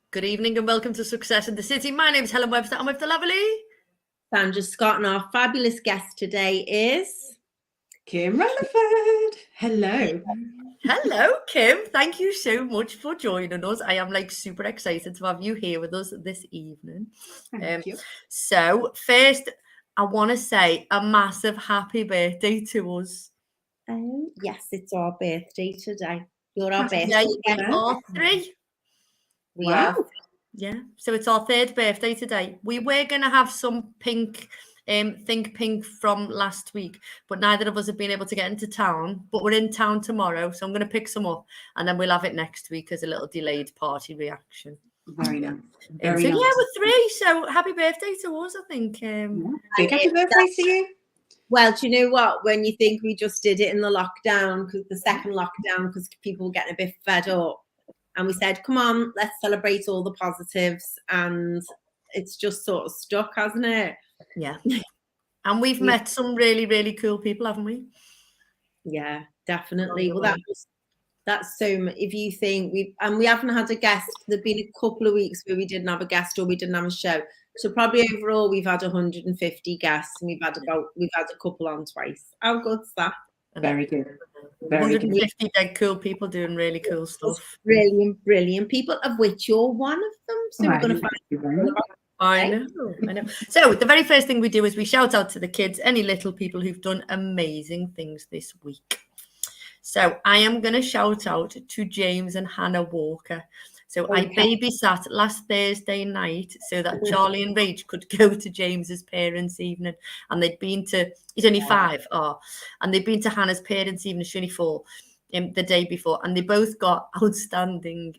Good evening and welcome to Success in the City. My name is Helen Webster. I'm with the lovely Sandra Scott, and our fabulous guest today is Kim Rutherford. Hello. Hello, Kim. Thank you so much for joining us. I am super excited to have you here with us this evening. Thank you. So first, I want to say a massive happy birthday to us. Yes, it's our birthday today. You're our birthday. We are 3. We are. Yeah, so it's our 3rd birthday today. We were going to have some pink, Think Pink from last week, but neither of us have been able to get into town. But we're in town tomorrow, so I'm going to pick some up, and then we'll have it next week as a little delayed party reaction. Very nice. Yeah, we're 3. So happy birthday to us, I think. Big happy birthday to you. Well, do you know what? When you think we just did it in the lockdown, because the second lockdown, because people were getting a bit fed up. And we said, come on, let's celebrate all the positives. And it's just sort of stuck, hasn't it? Yeah. And we've met some really, really cool people, haven't we? Yeah, definitely. Well, that's so much. If you think we haven't had a guest, there've been a couple of weeks where we didn't have a guest or we didn't have a show. So probably overall we've had 150 guests and we've had a couple on twice. How good's that? Very good. 150 dead cool people doing really cool stuff. Brilliant people, of which you're one of them. So we're going to find out. I know. So the very first thing we do is we shout out to the kids, any little people who've done amazing things this week. So I am going to shout out to James and Hannah Walker. So I babysat last Thursday night so that Charlie and Rach could go to James's parents' evening. And they'd been to, he's only 5, and they'd been to Hannah's parents' evening, she's only 4, the day before. And they both got outstanding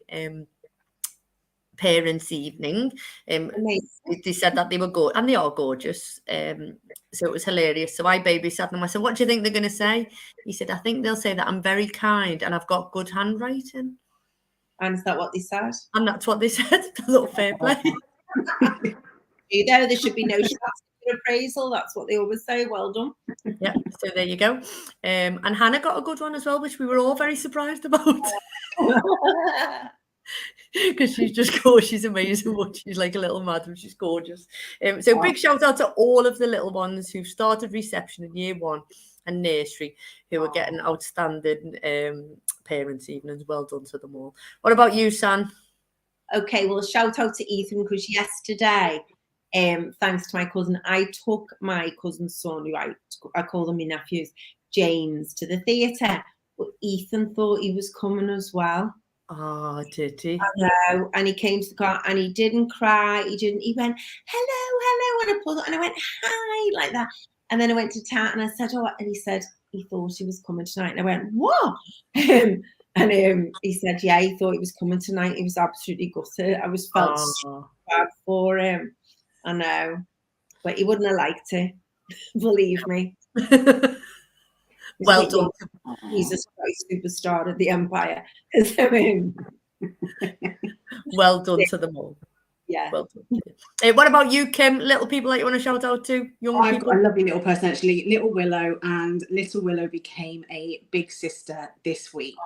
parents' evening. They said that they were good, and they are gorgeous. So it was hilarious. So I babysat them. I said, what do you think they're going to say? He said, I think they'll say that I'm very kind and I've got good handwriting. And is that what they said? And that's what they said. A little fair play. You know, there should be no shots for appraisal. That's what they always say. Well done. Yeah, so there you go. And Hannah got a good one as well, which we were all very surprised about. Because she's just gorgeous. She's amazing. She's like a little madam. She's gorgeous. So big shout out to all of the little ones who've started reception in year 1 and nursery, who are getting outstanding parents' evenings. Well done to them all. What about you, San? Okay, well, shout out to Ethan, because yesterday, thanks to my cousin, I took my cousin's son, who I call them my nephews, James, to the theatre. But Ethan thought he was coming as well. Oh, did he? I know. And he came to the car and he didn't cry. He went, hello. And I pulled it and I went, hi, like that. And then I went to Tat and I said, oh, and he said he thought he was coming tonight. And I went, what? And he said, yeah, he thought he was coming tonight. He was absolutely gutted. I was felt so bad for him. I know. But he wouldn't have liked it. Believe me. Well done. Jesus Christ, superstar of the Empire. Well done to them all. Yeah. Well done. What about you, Kim? Little people that you want to shout out to? Young people? I've got a lovely little person, actually. Little Willow, and Little Willow became a big sister this week.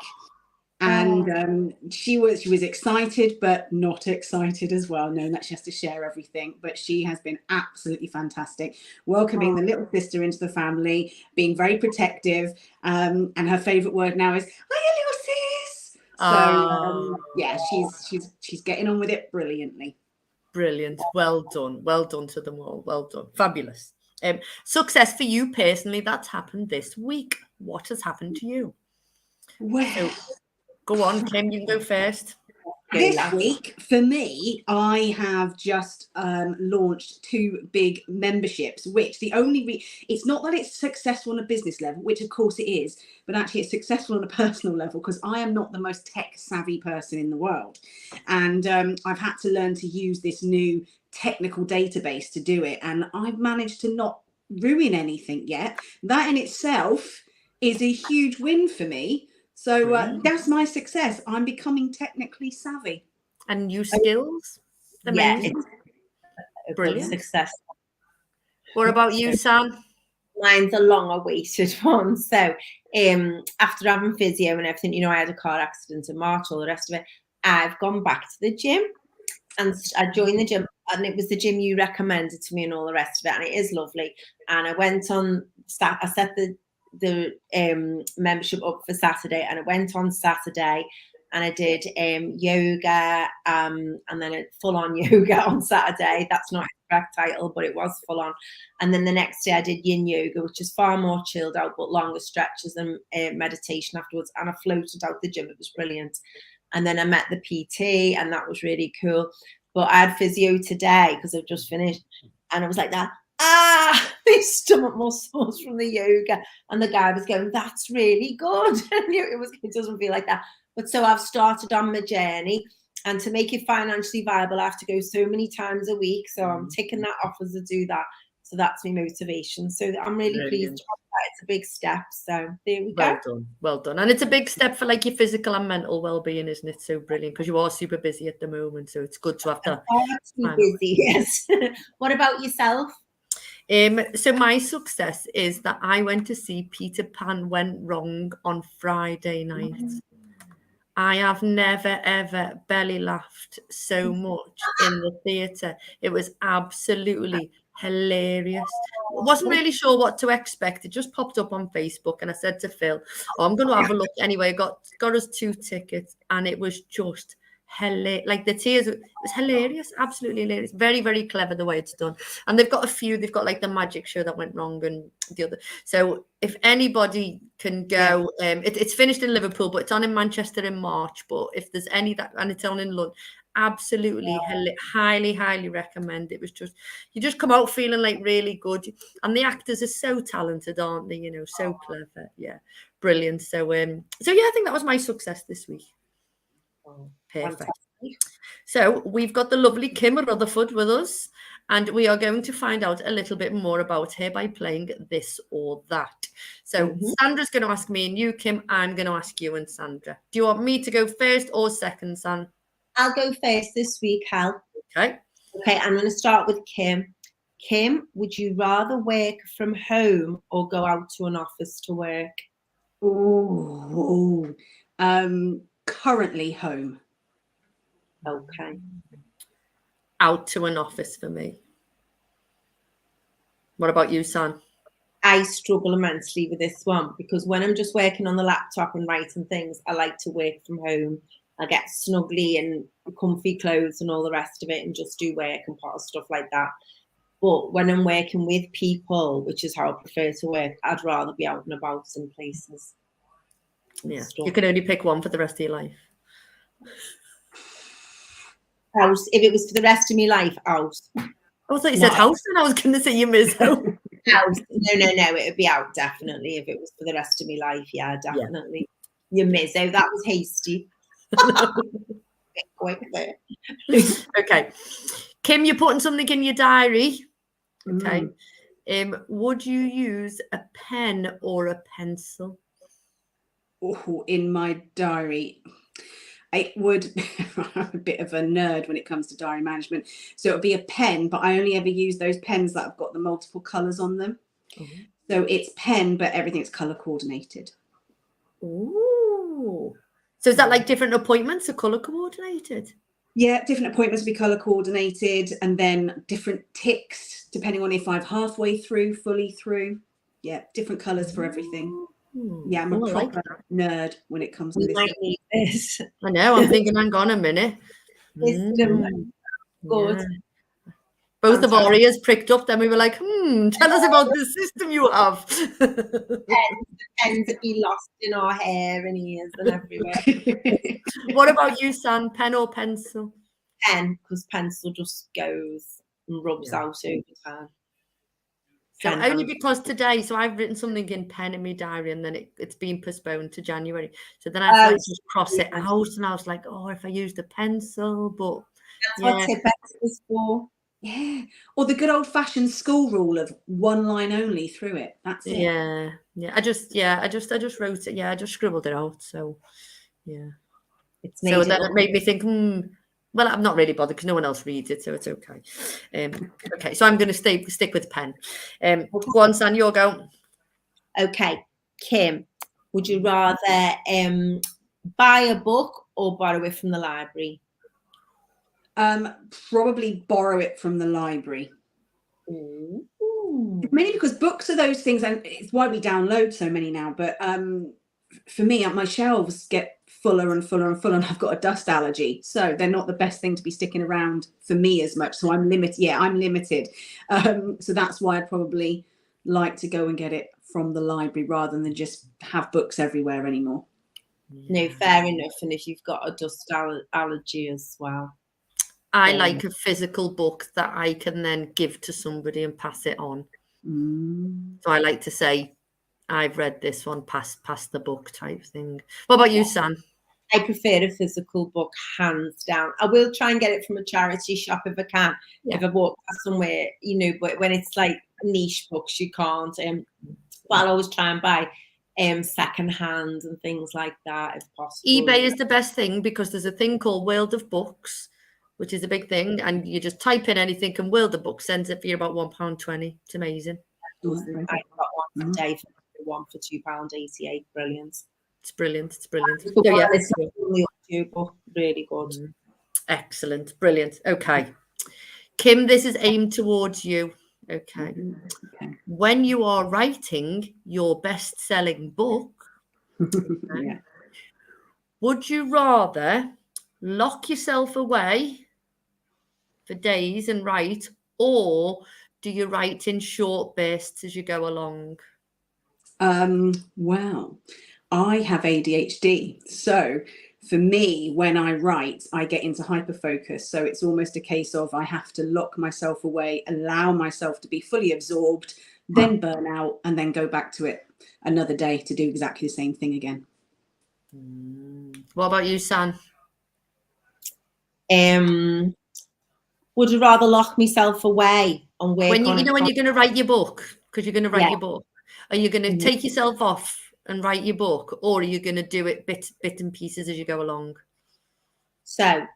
And she was excited, but not excited as well, knowing that she has to share everything. But she has been absolutely fantastic, welcoming the little sister into the family, being very protective. And her favourite word now is, "Hiya, little sis." So yeah, she's getting on with it brilliantly. Brilliant. Well done to them all. Well done. Fabulous. Success for you personally, that's happened this week. What has happened to you? Well, go on, Kim, you can go first. This week, for me, I have just launched 2 big memberships, which it's not that it's successful on a business level, which of course it is, but actually it's successful on a personal level because I am not the most tech savvy person in the world. And I've had to learn to use this new technical database to do it. And I've managed to not ruin anything yet. That in itself is a huge win for me. So that's my success. I'm becoming technically savvy. And new skills? Yeah, it's brilliant success. What about you, Sam? Mine's a long awaited one. So after having physio and everything, you know, I had a car accident in March, all the rest of it. I've gone back to the gym, and I joined the gym, and it was the gym you recommended to me and all the rest of it, and it is lovely. And I went on, I set the membership up for Saturday, and I went on Saturday, and I did yoga, and then a full-on yoga on Saturday. That's not the correct title, but it was full-on. And then the next day I did yin yoga, which is far more chilled out, but longer stretches and meditation afterwards. And I floated out the gym. It was brilliant. And then I met the PT, and that was really cool. But I had physio today because I've just finished, and I was like that. These stomach muscles from the yoga, and the guy was going, "That's really good." It doesn't feel like that. But so I've started on my journey, and to make it financially viable, I have to go so many times a week. So I'm taking that off as I do that. So that's my motivation. So I'm really pleased with that. It's a big step. So there we go. Well done. And it's a big step for like your physical and mental well-being, isn't it? So brilliant, because you are super busy at the moment. So it's good to have that. I'm busy, yes. What about yourself? So my success is that I went to see Peter Pan Went Wrong on Friday night. I have never, ever belly laughed so much in the theatre. It was absolutely hilarious. I wasn't really sure what to expect. It just popped up on Facebook, and I said to Phil, I'm going to have a look. Anyway, got us 2 tickets, and it was just hilarious. Like the tears, it was hilarious, absolutely hilarious. Very, very clever the way it's done. And they've got like the magic show that went wrong and the other. So if anybody can go, it's finished in Liverpool, but it's on in Manchester in March. But if there's any and it's on in London, absolutely highly recommend. It was just, you just come out feeling like really good, and the actors are so talented, aren't they? You know, so clever. Yeah, brilliant. So yeah, I think that was my success this week. Perfect. So we've got the lovely Kim Rutherford with us, and we are going to find out a little bit more about her by playing this or that. So Sandra's going to ask me and you, Kim. I'm going to ask you and Sandra. Do you want me to go first or second, San? I'll go first this week, Hal. Okay. Okay, I'm going to start with Kim. Kim, would you rather work from home or go out to an office to work? Currently home. Okay. Out to an office for me. What about you, San? I struggle immensely with this one, because when I'm just working on the laptop and writing things, I like to work from home. I get snuggly and comfy clothes and all the rest of it, and just do work and part of stuff like that. But when I'm working with people, which is how I prefer to work, I'd rather be out and about in places. Yeah, you can only pick one for the rest of your life. House. If it was for the rest of my life, out. I thought you said house, and I was going to say you miss home. House. No. It would be out, definitely. If it was for the rest of my life, yeah, definitely. Yeah. You miss out. That was hasty. Quick there. Okay. Kim, you're putting something in your diary. Okay. Would you use a pen or a pencil? Oh, in my diary, it would. I'm a bit of a nerd when it comes to diary management, so it would be a pen, but I only ever use those pens that have got the multiple colours on them. So it's pen, but everything's colour coordinated. Ooh. So is that like different appointments are colour coordinated? Yeah, different appointments will be colour coordinated, and then different ticks depending on if I've halfway through, fully through. Yeah, different colours for everything. Yeah, I'm a proper nerd when it comes to this. Might need this. I know, I'm thinking, hang on a minute. Good. Yeah. Both of our ears pricked up, then we were like, tell us about the system you have. Pens that be lost in our hair and ears and everywhere. What about you, Sam? Pen or pencil? Pen, because pencil just goes and rubs out over time. So only because today, so I've written something in pen in my diary, and then it's been postponed to January. So then I had to just cross it out, and I was like, oh, if I used a pencil, but that's what tip pencil is for. Yeah, or the good old-fashioned school rule of one line only through it. That's it. Yeah. I just wrote it. Yeah, I just scribbled it out. So yeah. So then it made me think, Well, I'm not really bothered because no one else reads it, so it's okay. Okay, so I'm going to stick with pen. Go on, San, your go. Okay, Kim, would you rather buy a book or borrow it from the library? Probably borrow it from the library. Ooh. Mainly because books are those things, and it's why we download so many now. But for me, my shelves get fuller and fuller and fuller, and I've got a dust allergy, so they're not the best thing to be sticking around for me as much. So I'm limited. Yeah, I'm limited. So that's why I'd probably like to go and get it from the library rather than just have books everywhere anymore. No, fair enough. And if you've got a dust allergy as well. I like a physical book that I can then give to somebody and pass it on. So I like to say, I've read this one, pass the book type thing. What about you, Sam? I prefer a physical book, hands down. I will try and get it from a charity shop if I can. If I walk past somewhere, but when it's like niche books, you can't. But I'll always try and buy second hand and things like that if possible. eBay is the best thing because there's a thing called World of Books, which is a big thing, and you just type in anything and World of Books sends it for you about £1.20. It's amazing. I got one today for one for £2.88. Brilliant. It's brilliant. It's brilliant. So yeah, it's not only audiobook, really good. Excellent. Brilliant. Okay. Kim, this is aimed towards you. Okay. When you are writing your best-selling book, would you rather lock yourself away for days and write, or do you write in short bursts as you go along? Well, I have ADHD, so for me, when I write, I get into hyperfocus. So it's almost a case of I have to lock myself away, allow myself to be fully absorbed, then burn out, and then go back to it another day to do exactly the same thing again. What about you, San? Would you rather lock myself away and work when on when you're going to write your book, because you're going to write your book, are you going to take yourself off and write your book, or are you going to do it bit and pieces as you go along? So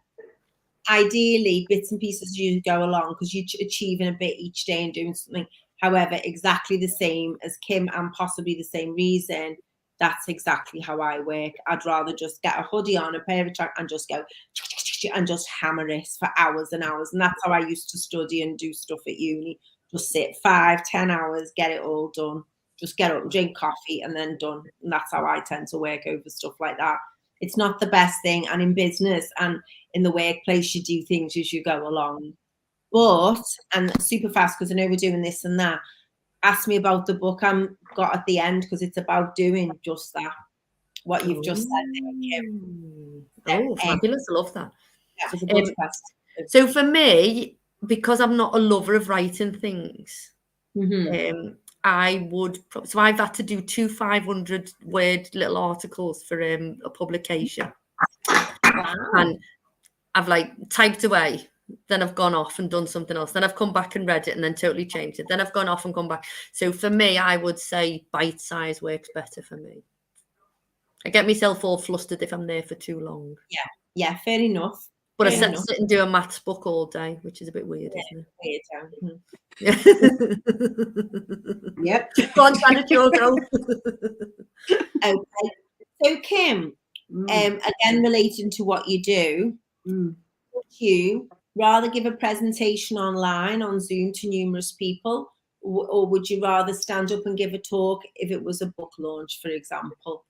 ideally bits and pieces as you go along, because you're achieving a bit each day and doing something. However, exactly the same as Kim and possibly the same reason, that's exactly how I work. I'd rather just get a hoodie on, a pair of track, and just go and just hammer it for hours and hours. And that's how I used to study and do stuff at uni. Just sit 5-10 hours, get it all done. Just get up, drink coffee, and then done. And that's how I tend to work over stuff like that. It's not the best thing. And in business and in the workplace, you do things as you go along. But, and super fast, because I know we're doing this and that, ask me about the book I'm got at the end, because it's about doing just that. What you've just said there, Kim. Oh, fabulous. I love that. That was a good question. So for me, because I'm not a lover of writing things, I would, so I've had to do 2 500-word little articles for a publication. Wow. And I've like typed away, then I've gone off and done something else. Then I've come back and read it and then totally changed it. Then I've gone off and come back. So for me, I would say bite size works better for me. I get myself all flustered if I'm there for too long. Yeah, fair enough. But I sit and do a maths book all day, which is a bit weird, isn't it? Yep. Go on, Janet, your go. Okay. So, Kim, again, relating to what you do, would you rather give a presentation online on Zoom to numerous people, or would you rather stand up and give a talk if it was a book launch, for example?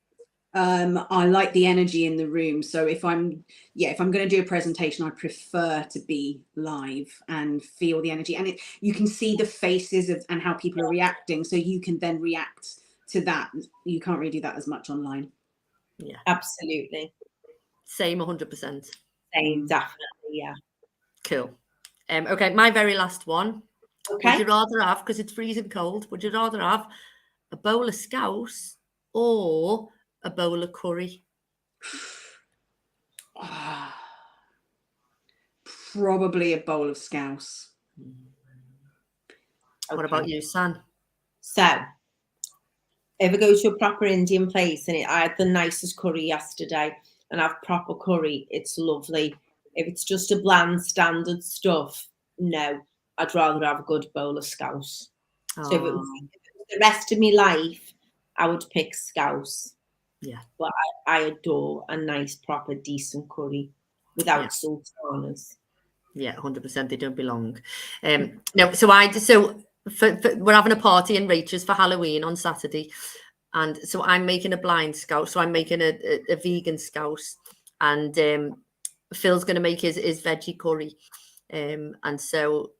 I like the energy in the room. So if I'm going to do a presentation, I prefer to be live and feel the energy. And you can see the faces and how people are reacting. So you can then react to that. You can't really do that as much online. Yeah, absolutely. Same 100%. Same, definitely, yeah. Cool. Okay, my very last one. Okay. Would you rather have, because it's freezing cold, would you rather have a bowl of scouse or a bowl of curry? Probably a bowl of scouse. What about you, San? So, if I go to a proper Indian place, and I had the nicest curry yesterday, and I have proper curry, it's lovely. If it's just a bland standard stuff, no. I'd rather have a good bowl of scouse. So if it was the rest of my life, I would pick scouse. Yeah. But I adore a nice, proper, decent curry without sultanas. Yeah, 100%. They don't belong. No, so we're having a party in Rachel's for Halloween on Saturday, and so I'm making a blind scouse. So I'm making a vegan scouse, and Phil's going to make his veggie curry, and so,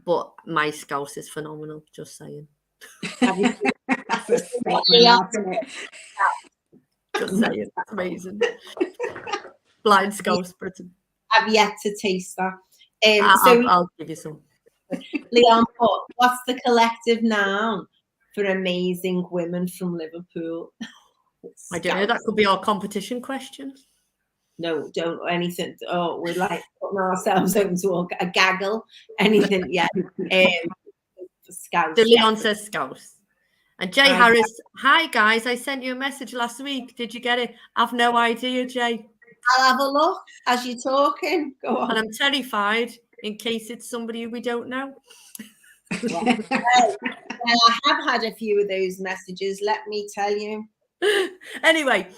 but my scouse is phenomenal. Just saying. That's a statement, isn't it? Just saying, that's amazing. Blind scouse, Britain. I've yet to taste that. I'll give you some. Leon, what's the collective noun for amazing women from Liverpool? I don't know. That could be our competition question. No, don't anything. Oh, we're like putting ourselves into a gaggle. Anything, yeah. Scouse. So Leon says scouse. And Jay Harris, hi guys, I sent you a message last week. Did you get it? I've no idea, Jay. I'll have a look as you're talking. Go on. And I'm terrified in case it's somebody we don't know. Well, I have had a few of those messages, let me tell you. Anyway,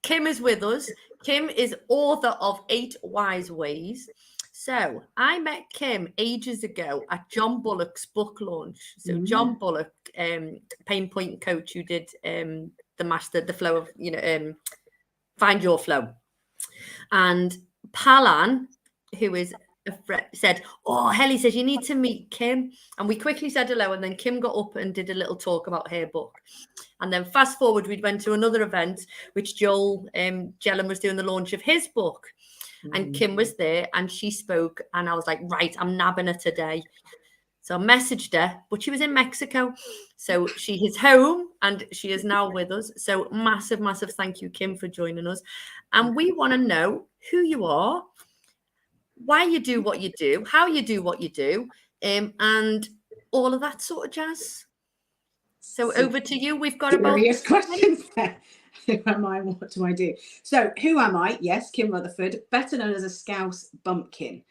Kim is with us. Kim is author of 8 Wise Ways. So I met Kim ages ago at John Bullock's book launch. So John Bullock, pain point coach who did the flow of, Find Your Flow. And Palan, who is said, oh, Helly says you need to meet Kim. And we quickly said hello. And then Kim got up and did a little talk about her book. And then fast forward, we went to another event, which Joel Jellin was doing the launch of his book. And Kim was there and she spoke. And I was like, right, I'm nabbing her today. So I messaged her, but she was in Mexico. So she is home and she is now with us. So massive, massive thank you, Kim, for joining us. And we want to know who you are, why you do what you do, how you do what you do, and all of that sort of jazz. So over to you. We've got about various questions there. Who am I? What do I do? So who am I? Yes, Kim Rutherford, better known as a Scouse bumpkin.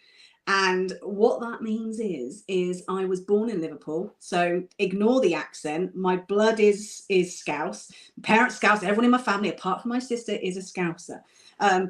And what that means is I was born in Liverpool. So ignore the accent. My blood is Scouse. Parents Scouse. Everyone in my family, apart from my sister, is a Scouser.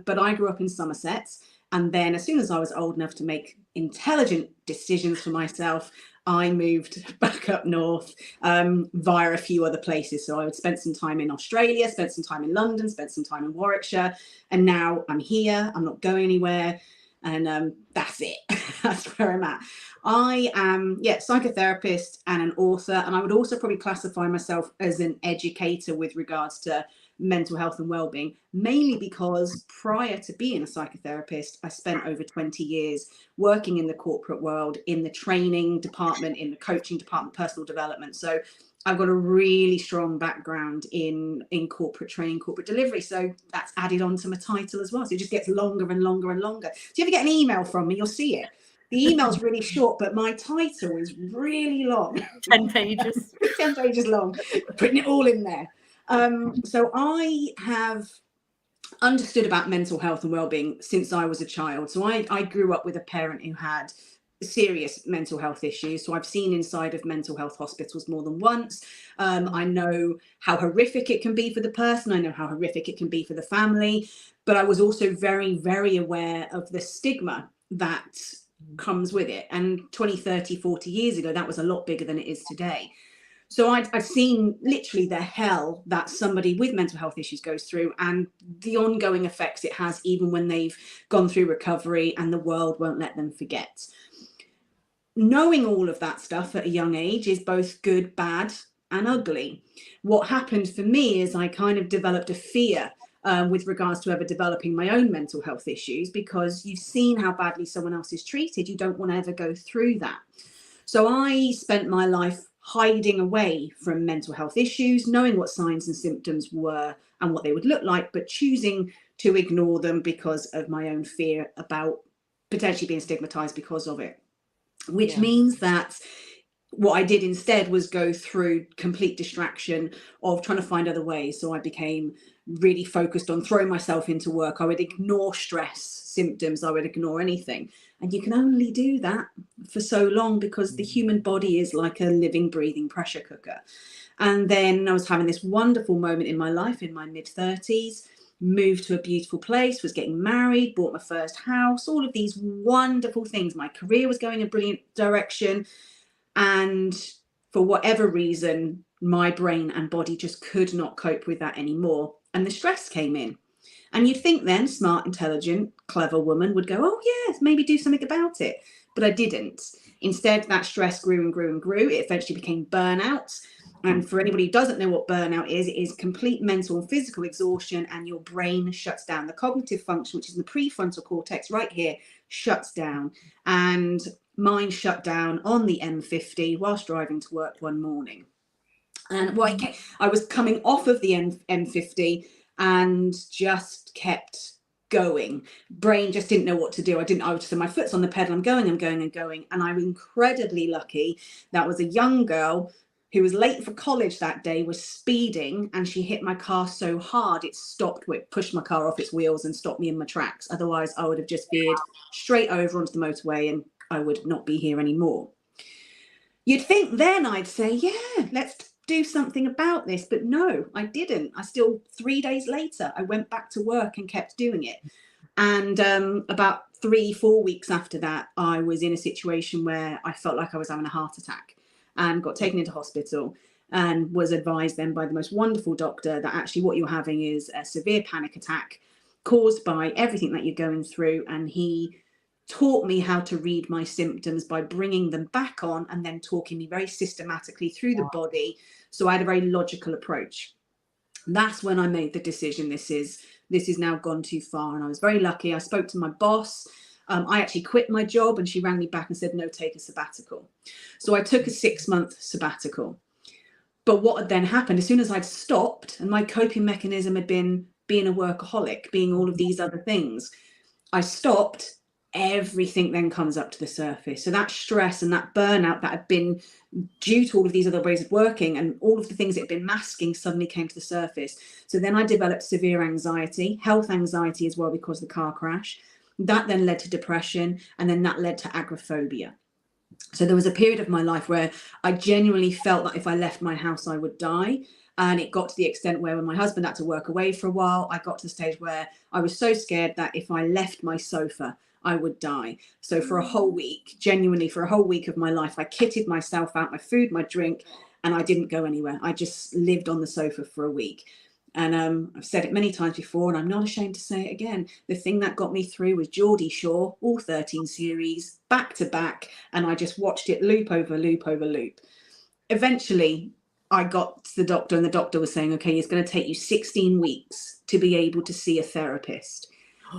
But I grew up in Somerset. And then as soon as I was old enough to make intelligent decisions for myself, I moved back up north via a few other places. So I would spend some time in Australia, spent some time in London, spent some time in Warwickshire. And now I'm here. I'm not going anywhere. And that's it. That's where I'm at. I am, psychotherapist and an author. And I would also probably classify myself as an educator with regards to mental health and well-being, mainly because prior to being a psychotherapist, I spent over 20 years working in the corporate world, in the training department, in the coaching department, personal development. So I've got a really strong background in corporate training, corporate delivery. So that's added on to my title as well. So it just gets longer and longer and longer. Do you ever get an email from me? You'll see it. The email's really short, but my title is really long. 10 pages. 10 pages long, putting it all in there. So I have understood about mental health and well-being since I was a child. So I grew up with a parent who had serious mental health issues. So I've seen inside of mental health hospitals more than once. I know how horrific it can be for the person. I know how horrific it can be for the family. But I was also very, very aware of the stigma that comes with it. And 20, 30, 40 years ago, that was a lot bigger than it is today. So I've seen literally the hell that somebody with mental health issues goes through and the ongoing effects it has even when they've gone through recovery and the world won't let them forget. Knowing all of that stuff at a young age is both good, bad, and ugly. What happened for me is I kind of developed a fear with regards to ever developing my own mental health issues, because you've seen how badly someone else is treated. You don't want to ever go through that. So I spent my life hiding away from mental health issues, knowing what signs and symptoms were and what they would look like, but choosing to ignore them because of my own fear about potentially being stigmatized because of it. Which means that what I did instead was go through complete distraction of trying to find other ways. So I became really focused on throwing myself into work. I would ignore stress symptoms. I would ignore anything. And you can only do that for so long, because the human body is like a living, breathing pressure cooker. And then I was having this wonderful moment in my life in my mid-30s, moved to a beautiful place, was getting married, bought my first house, all of these wonderful things. My career was going a brilliant direction. And for whatever reason, my brain and body just could not cope with that anymore. And the stress came in. And you'd think then, smart, intelligent, clever woman would go, oh yes, maybe do something about it. But I didn't. Instead, that stress grew and grew and grew. It eventually became burnout. And for anybody who doesn't know what burnout is, it is complete mental and physical exhaustion, and your brain shuts down. The cognitive function, which is in the prefrontal cortex right here, shuts down. And mine shut down on the M50 whilst driving to work one morning. And I was coming off of the M50 and just kept going. Brain just didn't know what to do. I was so my foot's on the pedal, I'm going. And I'm incredibly lucky. That was a young girl who was late for college that day, was speeding, and she hit my car so hard it stopped, it pushed my car off its wheels and stopped me in my tracks. Otherwise, I would have just veered straight over onto the motorway and I would not be here anymore. You'd think then I'd say, yeah, let's do something about this. But no, I didn't. 3 days later, I went back to work and kept doing it. And about 3-4 weeks after that, I was in a situation where I felt like I was having a heart attack, and got taken into hospital, and was advised then by the most wonderful doctor that actually what you're having is a severe panic attack caused by everything that you're going through. And he taught me how to read my symptoms by bringing them back on and then talking me very systematically through the body. So I had a very logical approach. That's when I made the decision, this is now gone too far. And I was very lucky. I spoke to my boss. I actually quit my job, and she rang me back and said, no, take a sabbatical. So I took a 6-month sabbatical. But what had then happened, as soon as I'd stopped, and my coping mechanism had been being a workaholic, being all of these other things, I stopped, everything then comes up to the surface. So that stress and that burnout that had been due to all of these other ways of working, and all of the things that had been masking, suddenly came to the surface. So then I developed severe anxiety, health anxiety as well, because of the car crash. That then led to depression, and then that led to agoraphobia. So there was a period of my life where I genuinely felt that if I left my house, I would die. And it got to the extent where, when my husband had to work away for a while, I got to the stage where I was so scared that if I left my sofa, I would die. So for a whole week, genuinely for a whole week of my life, I kitted myself out, my food, my drink, and I didn't go anywhere. I just lived on the sofa for a week. And I've said it many times before, and I'm not ashamed to say it again. The thing that got me through was Geordie Shore, all 13 series, back to back. And I just watched it loop over loop over loop. Eventually, I got to the doctor, and the doctor was saying, okay, it's going to take you 16 weeks to be able to see a therapist.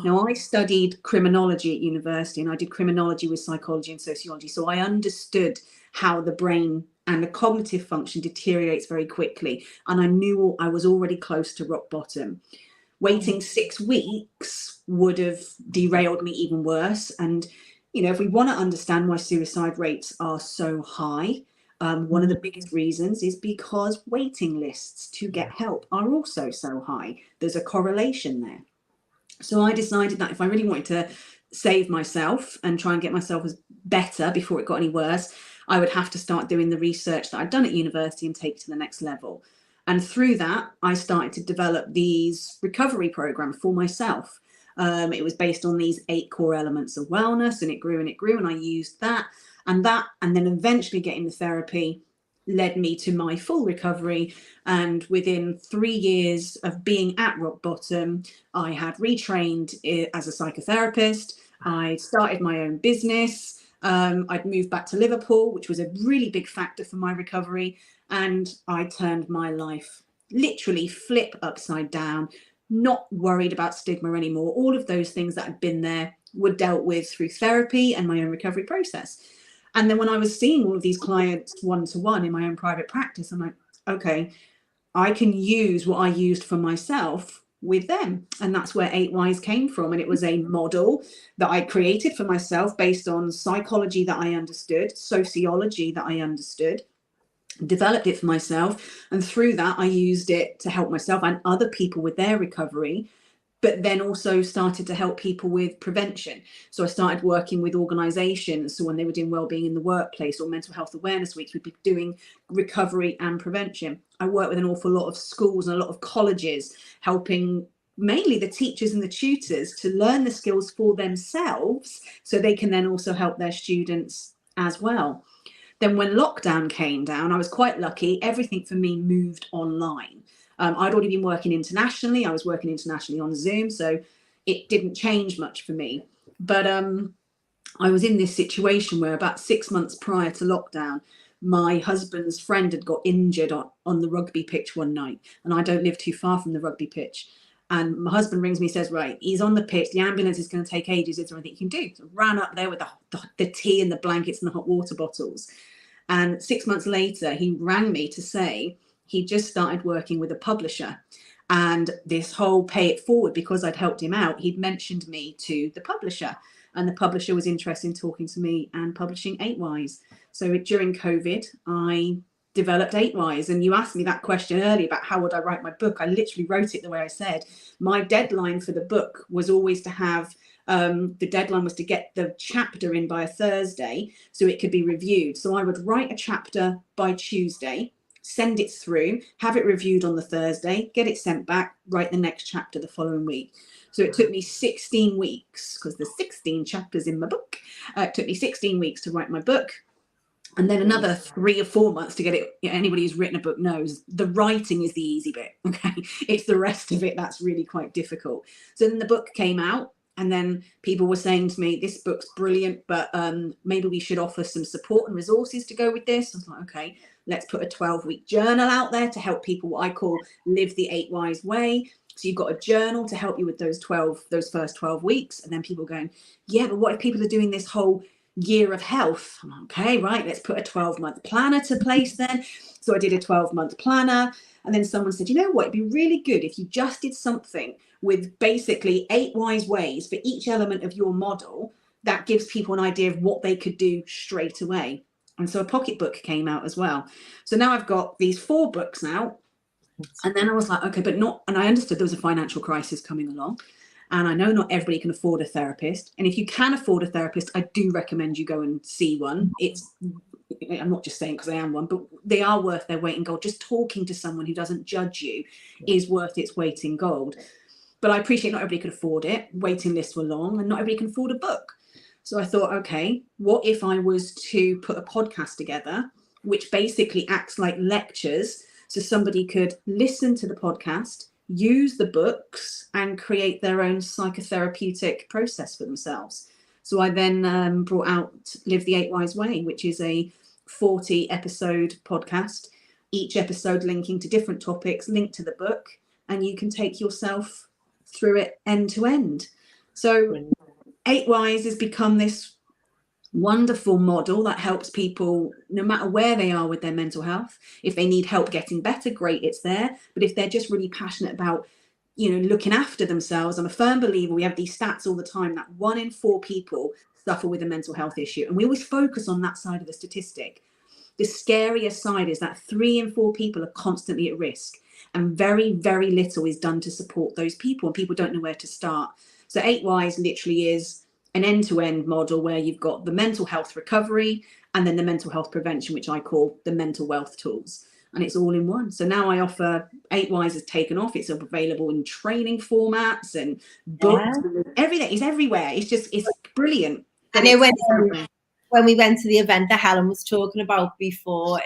Now, I studied criminology at university, and I did criminology with psychology and sociology. So I understood how the brain and the cognitive function deteriorates very quickly. And I knew I was already close to rock bottom. Waiting 6 weeks would have derailed me even worse. And, if we want to understand why suicide rates are so high, one of the biggest reasons is because waiting lists to get help are also so high. There's a correlation there. So I decided that if I really wanted to save myself and try and get myself as better before it got any worse, I would have to start doing the research that I'd done at university and take it to the next level. And through that, I started to develop these recovery programs for myself. It was based on these 8 core elements of wellness, and it grew, and I used that, and then eventually getting the therapy led me to my full recovery. And within 3 years of being at rock bottom, I had retrained as a psychotherapist. I started my own business. I'd moved back to Liverpool, which was a really big factor for my recovery. And I turned my life literally flip upside down, not worried about stigma anymore. All of those things that had been there were dealt with through therapy and my own recovery process. And then when I was seeing all of these clients one-to-one in my own private practice, I'm like, okay, I can use what I used for myself with them. And that's where 8 Whys came from. And it was a model that I created for myself based on psychology that I understood, sociology that I understood. developed it for myself. And through that, I used it to help myself and other people with their recovery, but then also started to help people with prevention. So I started working with organisations. So when they were doing wellbeing in the workplace or mental health awareness weeks, we'd be doing recovery and prevention. I work with an awful lot of schools and a lot of colleges, helping mainly the teachers and the tutors to learn the skills for themselves so they can then also help their students as well. Then when lockdown came down, I was quite lucky. Everything for me moved online. I'd already been working internationally. I was working internationally on Zoom, so it didn't change much for me. But I was in this situation where about 6 months prior to lockdown, my husband's friend had got injured on the rugby pitch one night, and I don't live too far from the rugby pitch. And my husband rings me, says, right, he's on the pitch, the ambulance is going to take ages, is there anything you can do? So I ran up there with the tea and the blankets and the hot water bottles. And 6 months later, he rang me to say he just started working with a publisher. And this whole pay it forward, because I'd helped him out, he'd mentioned me to the publisher. And the publisher was interested in talking to me and publishing 8 Whys. So during COVID, I developed 8 Whys. And you asked me that question earlier about how would I write my book. I literally wrote it the way I said. My deadline for the book was always to have the deadline was to get the chapter in by a Thursday so it could be reviewed. So I would write a chapter by Tuesday, send it through, have it reviewed on the Thursday, get it sent back, write the next chapter the following week. So it took me 16 weeks, because there's 16 chapters in my book. It took me 16 weeks to write my book. And then another 3 or 4 months to get it. Anybody who's written a book knows the writing is the easy bit. Okay. It's the rest of it that's really quite difficult. So then the book came out. And then people were saying to me, this book's brilliant, but maybe we should offer some support and resources to go with this. I was like, okay, let's put a 12-week journal out there to help people, what I call live the 8 Whys way. So you've got a journal to help you with those first 12 weeks. And then people going, yeah, but what if people are doing this whole year of health? I'm like, okay, right, let's put a 12-month planner to place then. So I did a 12-month planner. And then someone said, you know what, it'd be really good if you just did something with basically 8 wise ways for each element of your model that gives people an idea of what they could do straight away. And so a pocketbook came out as well. So now I've got these 4 books out. And then I was like, okay, but not, and I understood there was a financial crisis coming along. And I know not everybody can afford a therapist. And if you can afford a therapist, I do recommend you go and see one. I'm not just saying because I am one, but they are worth their weight in gold. Just talking to someone who doesn't judge you is worth its weight in gold. But I appreciate not everybody could afford it. Waiting lists were long and not everybody can afford a book. So I thought, okay, what if I was to put a podcast together, which basically acts like lectures, so somebody could listen to the podcast, use the books and create their own psychotherapeutic process for themselves. So I then brought out Live the 8 Whys Way, which is a 40 episode podcast, each episode linking to different topics, linked to the book, and you can take yourself through it end to end. So 8 Whys has become this wonderful model that helps people no matter where they are with their mental health. If they need help getting better, great, it's there. But if they're just really passionate about, looking after themselves, I'm a firm believer, we have these stats all the time that 1 in 4 people suffer with a mental health issue. And we always focus on that side of the statistic. The scariest side is that 3 in 4 people are constantly at risk. And very, very little is done to support those people. And people don't know where to start. So 8 Whys literally is an end-to-end model where you've got the mental health recovery and then the mental health prevention, which I call the mental wealth tools. And it's all in one. So now I offer 8 Whys has taken off. It's available in training formats and books. Yeah. Everything is everywhere. It's brilliant. I know when we went to the event that Helen was talking about before,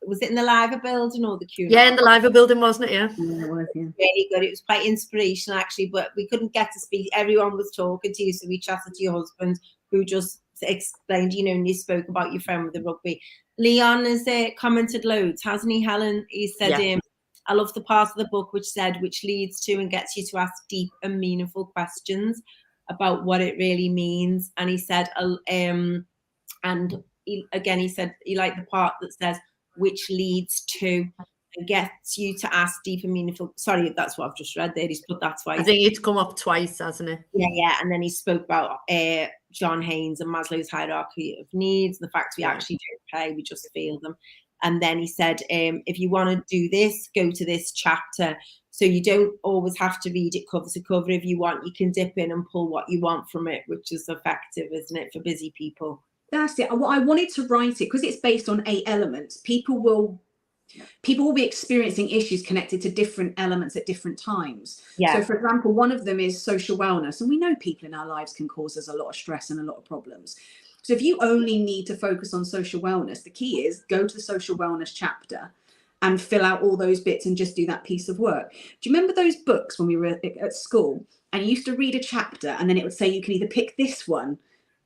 was it in the Liver building or the Q? Yeah, in the Liver building, wasn't it? Yeah. Yeah, it was, yeah. Really good. It was quite inspirational, actually, but we couldn't get to speak. Everyone was talking to you, so we chatted to your husband, who just explained, and you spoke about your friend with the rugby. Leon has commented loads, hasn't he, Helen? He said, yeah. I love the part of the book which leads to and gets you to ask deep and meaningful questions about what it really means. And he said, he said he liked the part that says, which leads to and gets you to ask deep and meaningful. Sorry, that's what I've just read there. He's put that twice. I think it's come up twice, hasn't it? Yeah. And then he spoke about John Haynes and Maslow's hierarchy of needs, the fact we actually don't pay, we just feel them. And then he said, if you want to do this, go to this chapter. So you don't always have to read it cover to cover. If you want, you can dip in and pull what you want from it, which is effective, isn't it, for busy people? That's it. What I wanted to write it, because it's based on 8 elements, people will be experiencing issues connected to different elements at different times. Yeah. So, for example, one of them is social wellness. And we know people in our lives can cause us a lot of stress and a lot of problems. So if you only need to focus on social wellness, the key is go to the social wellness chapter and fill out all those bits and just do that piece of work. Do you remember those books when we were at school and you used to read a chapter and then it would say you can either pick this one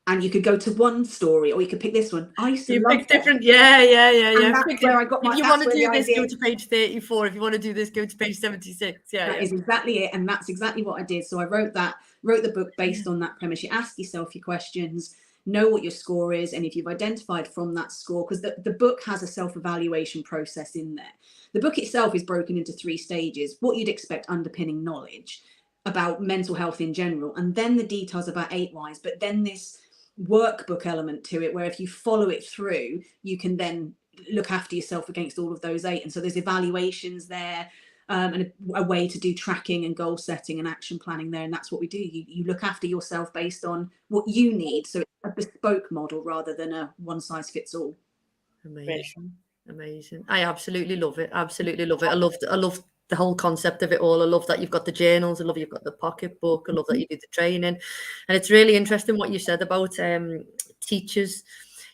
and you could go to one story, or you could pick this one? I used to love pick different. Yeah. And that's where I got If you want to do this, go to page 34. If you want to do this, go to page 76. That is exactly it, and that's exactly what I did. So I wrote the book based on that premise. You ask yourself your questions, know what your score is, and if you've identified from that score, because the book has a self-evaluation process in there. The book itself is broken into 3 stages: what you'd expect underpinning knowledge about mental health in general, and then the details about 8 whys, but then this workbook element to it where if you follow it through, you can then look after yourself against all of those 8. And so there's evaluations there, and a way to do tracking and goal setting and action planning there. And that's what we do. You look after yourself based on what you need. So it's a bespoke model rather than a one size fits all. Amazing. I absolutely love it. I love the whole concept of it all. I love that you've got the journals. I love you've got the pocketbook. I love that you do the training. And it's really interesting what you said about teachers.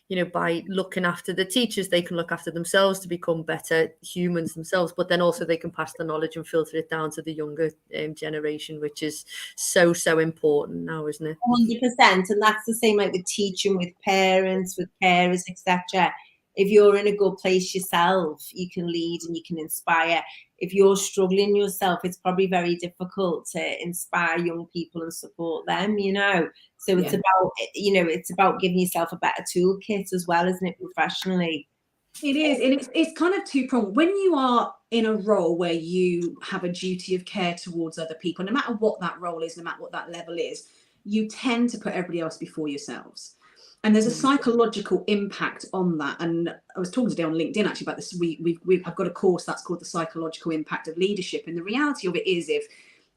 You know, by looking after the teachers, they can look after themselves to become better humans themselves, but then also they can pass the knowledge and filter it down to the younger generation, which is so important now, isn't it? 100%. And that's the same like with teaching, with parents, with carers, etc. If you're in a good place yourself, you can lead and you can inspire. If you're struggling yourself, it's probably very difficult to inspire young people and support them, you know. So it's about, you know, it's about giving yourself a better toolkit as well, isn't it, professionally? It is, and it's kind of two-pronged. When you are in a role where you have a duty of care towards other people, no matter what that role is, no matter what that level is, you tend to put everybody else before yourselves. And there's a psychological impact on that. And I was talking today on LinkedIn actually about this. I've got a course that's called the psychological impact of leadership. And the reality of it is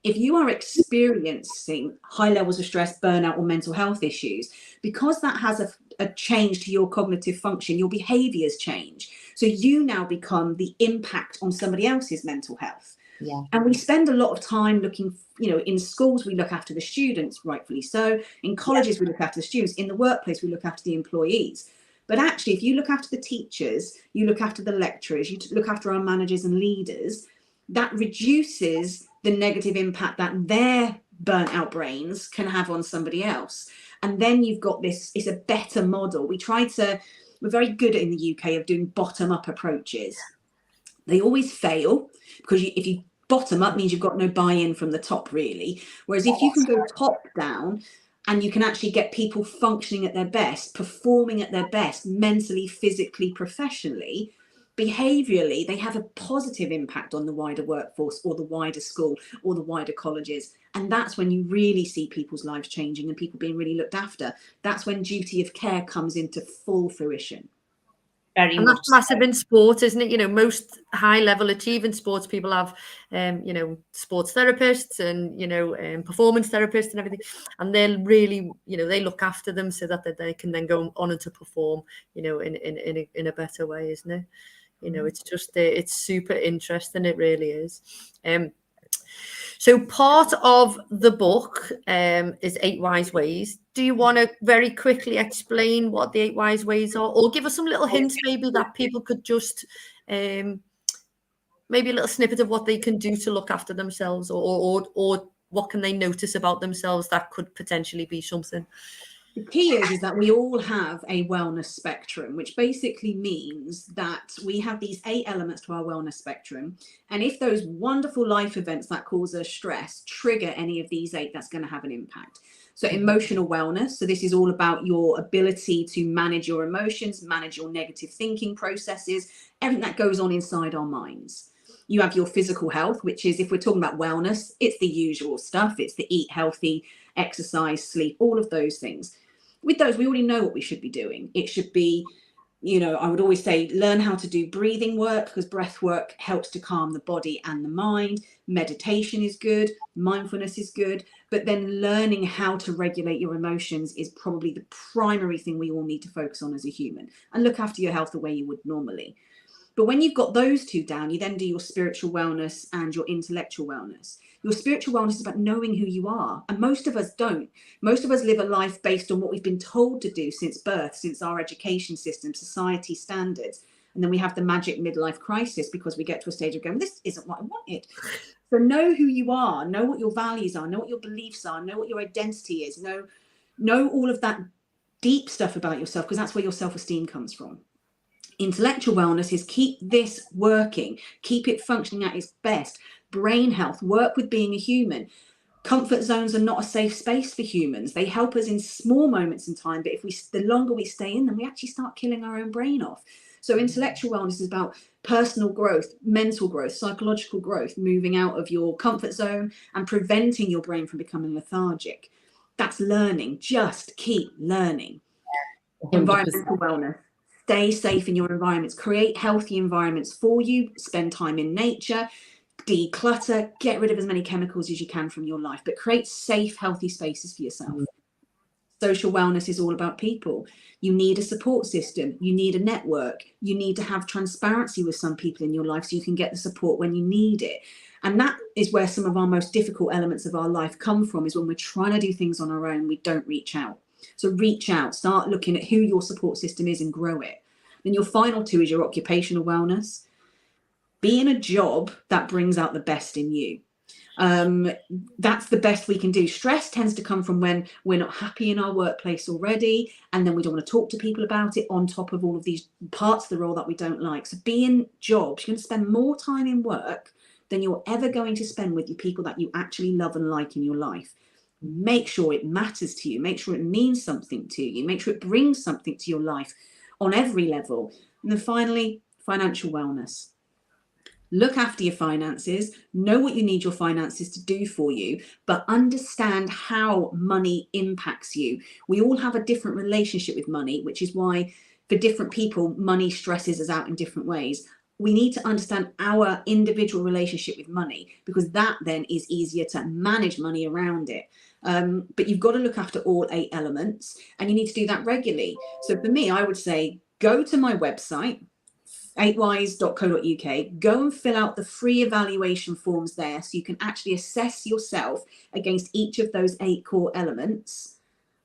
if you are experiencing high levels of stress, burnout, or mental health issues, because that has a change to your cognitive function, your behaviors change. So you now become the impact on somebody else's mental health. Yeah. And we spend a lot of time looking, you know, in schools, we look after the students, rightfully so. In colleges, we look after the students. In the workplace, we look after the employees. But actually, if you look after the teachers, you look after the lecturers, you look after our managers and leaders, that reduces the negative impact that their burnt out brains can have on somebody else. And then you've got this, it's a better model. We're very good in the UK of doing bottom up approaches. They always fail because if you bottom up means you've got no buy-in from the top really. Whereas if you can go top down and you can actually get people functioning at their best, performing at their best, mentally, physically, professionally, behaviorally, they have a positive impact on the wider workforce or the wider school or the wider colleges. And that's when you really see people's lives changing and people being really looked after. That's when duty of care comes into full fruition. And that's massive in sport, isn't it? You know, most high level achieving sports people have, you know, sports therapists and, you know, performance therapists and everything. And they'll really, you know, they look after them so that they can then go on and to perform, you know, in a better way, isn't it? You know, it's just, it's super interesting. It really is. So part of the book is 8 Wise Ways. Do you want to very quickly explain what the 8 Wise Ways are, or give us some little hints maybe that people could just, maybe a little snippet of what they can do to look after themselves, or what can they notice about themselves that could potentially be something? The key is that we all have a wellness spectrum, which basically means that we have these 8 elements to our wellness spectrum. And if those wonderful life events that cause us stress trigger any of these 8, that's going to have an impact. So emotional wellness. So this is all about your ability to manage your emotions, manage your negative thinking processes, everything that goes on inside our minds. You have your physical health, which is, if we're talking about wellness, it's the usual stuff. It's the eat healthy, exercise, sleep, all of those things. With those, we already know what we should be doing. It should be I would always say learn how to do breathing work, because breath work helps to calm the body and the mind. Meditation is good. Mindfulness is good. But then learning how to regulate your emotions is probably the primary thing we all need to focus on as a human, and look after your health the way you would normally. But when you've got those two down, you then do your spiritual wellness and your intellectual wellness. Your spiritual wellness is about knowing who you are. And most of us don't. Most of us live a life based on what we've been told to do since birth, since our education system, society standards. And then we have the magic midlife crisis because we get to a stage of going, this isn't what I wanted. So know who you are, know what your values are, know what your beliefs are, know what your identity is, know all of that deep stuff about yourself, because that's where your self-esteem comes from. Intellectual wellness is keep this working, keep it functioning at its best. Brain health, work with being a human. Comfort zones are not a safe space for humans. They help us in small moments in time, but the longer we stay in them, we actually start killing our own brain off. So intellectual wellness is about personal growth, mental growth, psychological growth, moving out of your comfort zone and preventing your brain from becoming lethargic. That's learning. Just keep learning. 100%. Environmental wellness. Stay safe in your environments. Create healthy environments for you. Spend time in nature. Declutter. Get rid of as many chemicals as you can from your life. But create safe, healthy spaces for yourself. Social wellness is all about people. You need a support system. You need a network. You need to have transparency with some people in your life so you can get the support when you need it. And that is where some of our most difficult elements of our life come from, is when we're trying to do things on our own, we don't reach out. So reach out, start looking at who your support system is and grow it. Then your final two is your occupational wellness. Be in a job that brings out the best in you. That's the best we can do. Stress tends to come from when we're not happy in our workplace already, and then we don't want to talk to people about it, on top of all of these parts of the role that we don't like. So be in jobs. You're going to spend more time in work than you're ever going to spend with the people that you actually love and like in your life. Make sure it matters to you. Make sure it means something to you. Make sure it brings something to your life on every level. And then finally, financial wellness. Look after your finances, know what you need your finances to do for you, but understand how money impacts you. We all have a different relationship with money, which is why for different people, money stresses us out in different ways. We need to understand our individual relationship with money, because that then is easier to manage money around it. But you've got to look after all 8 elements, and you need to do that regularly. So for me, I would say, go to my website, 8wise.co.uk, go and fill out the free evaluation forms there so you can actually assess yourself against each of those 8 core elements,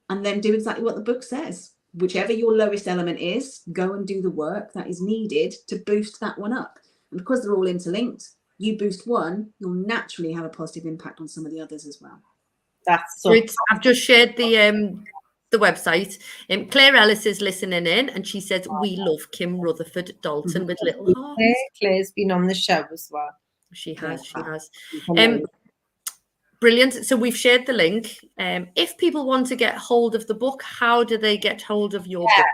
and then do exactly what the book says. Whichever your lowest element is, go and do the work that is needed to boost that one up. And because they're all interlinked, you boost one, you'll naturally have a positive impact on some of the others as well. That's so Great. I've just shared the website. Claire Ellis is listening in, and she says, we love Kim Rutherford Dalton with little hearts. Claire's been on the show as well. She has. Amazing. Brilliant. So we've shared the link. If people want to get hold of the book, how do they get hold of your book?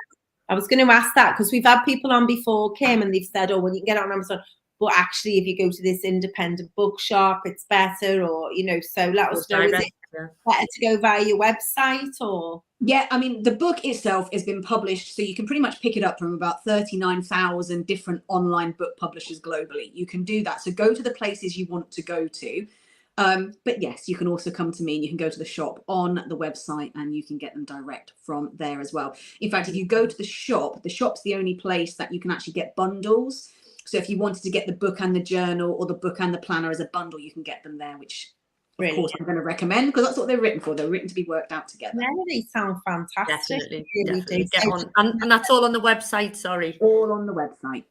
I was going to ask that, because we've had people on before, Kim, and they've said, oh, well, you can get it on Amazon, but actually if you go to this independent bookshop, it's better, or, so let us know. Is it better to go via your website, or? Yeah, I mean, the book itself has been published, so you can pretty much pick it up from about 39,000 different online book publishers globally. You can do that. So go to the places you want to go to. But yes, you can also come to me, and you can go to the shop on the website, and you can get them direct from there as well. In fact, if you go to the shop's the only place that you can actually get bundles. So if you wanted to get the book and the journal, or the book and the planner as a bundle, you can get them there, which of course I'm going to recommend, because that's what they're written for. They're written to be worked out together. Yeah, they sound fantastic. Definitely. Get on. And that's all on the website, sorry. All on the website.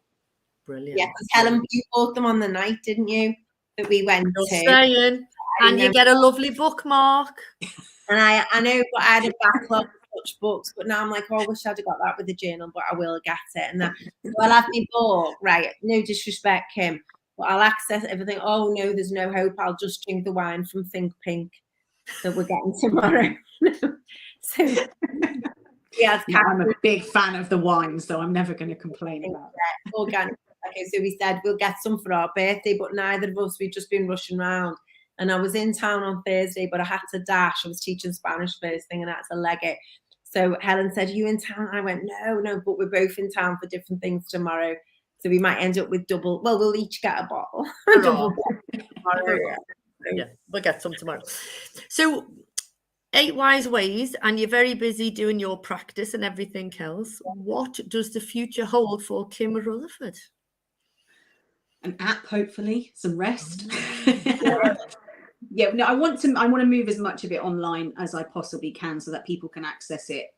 Brilliant. Yeah, because Helen, you bought them on the night, didn't you? That we went to. Saying, and you get a lovely bookmark. And I know, but I had a backlog of such books, but now I'm like, oh, I wish I'd have got that with the journal, but I will get it. And that, so I'll have my book, right? No disrespect, Kim, but I'll access everything. Oh no, there's no hope. I'll just drink the wine from Think Pink that we're getting tomorrow. So yeah, I'm a big fan of the wine, so I'm never going to complain about it. Organic. Okay, so we said we'll get some for our birthday, but neither of us, we've just been rushing around. And I was in town on Thursday, but I had to dash. I was teaching Spanish first thing, and I had to leg it. So Helen said, "Are you in town?" I went, no, but we're both in town for different things tomorrow. So we might end up with double. Well, we'll each get a bottle. Double tomorrow. Yeah, we'll get some tomorrow. So 8 wise ways, and you're very busy doing your practice and everything else. What does the future hold for Kim Rutherford? An app, hopefully, some rest. Yeah, no, I want to move as much of it online as I possibly can so that people can access it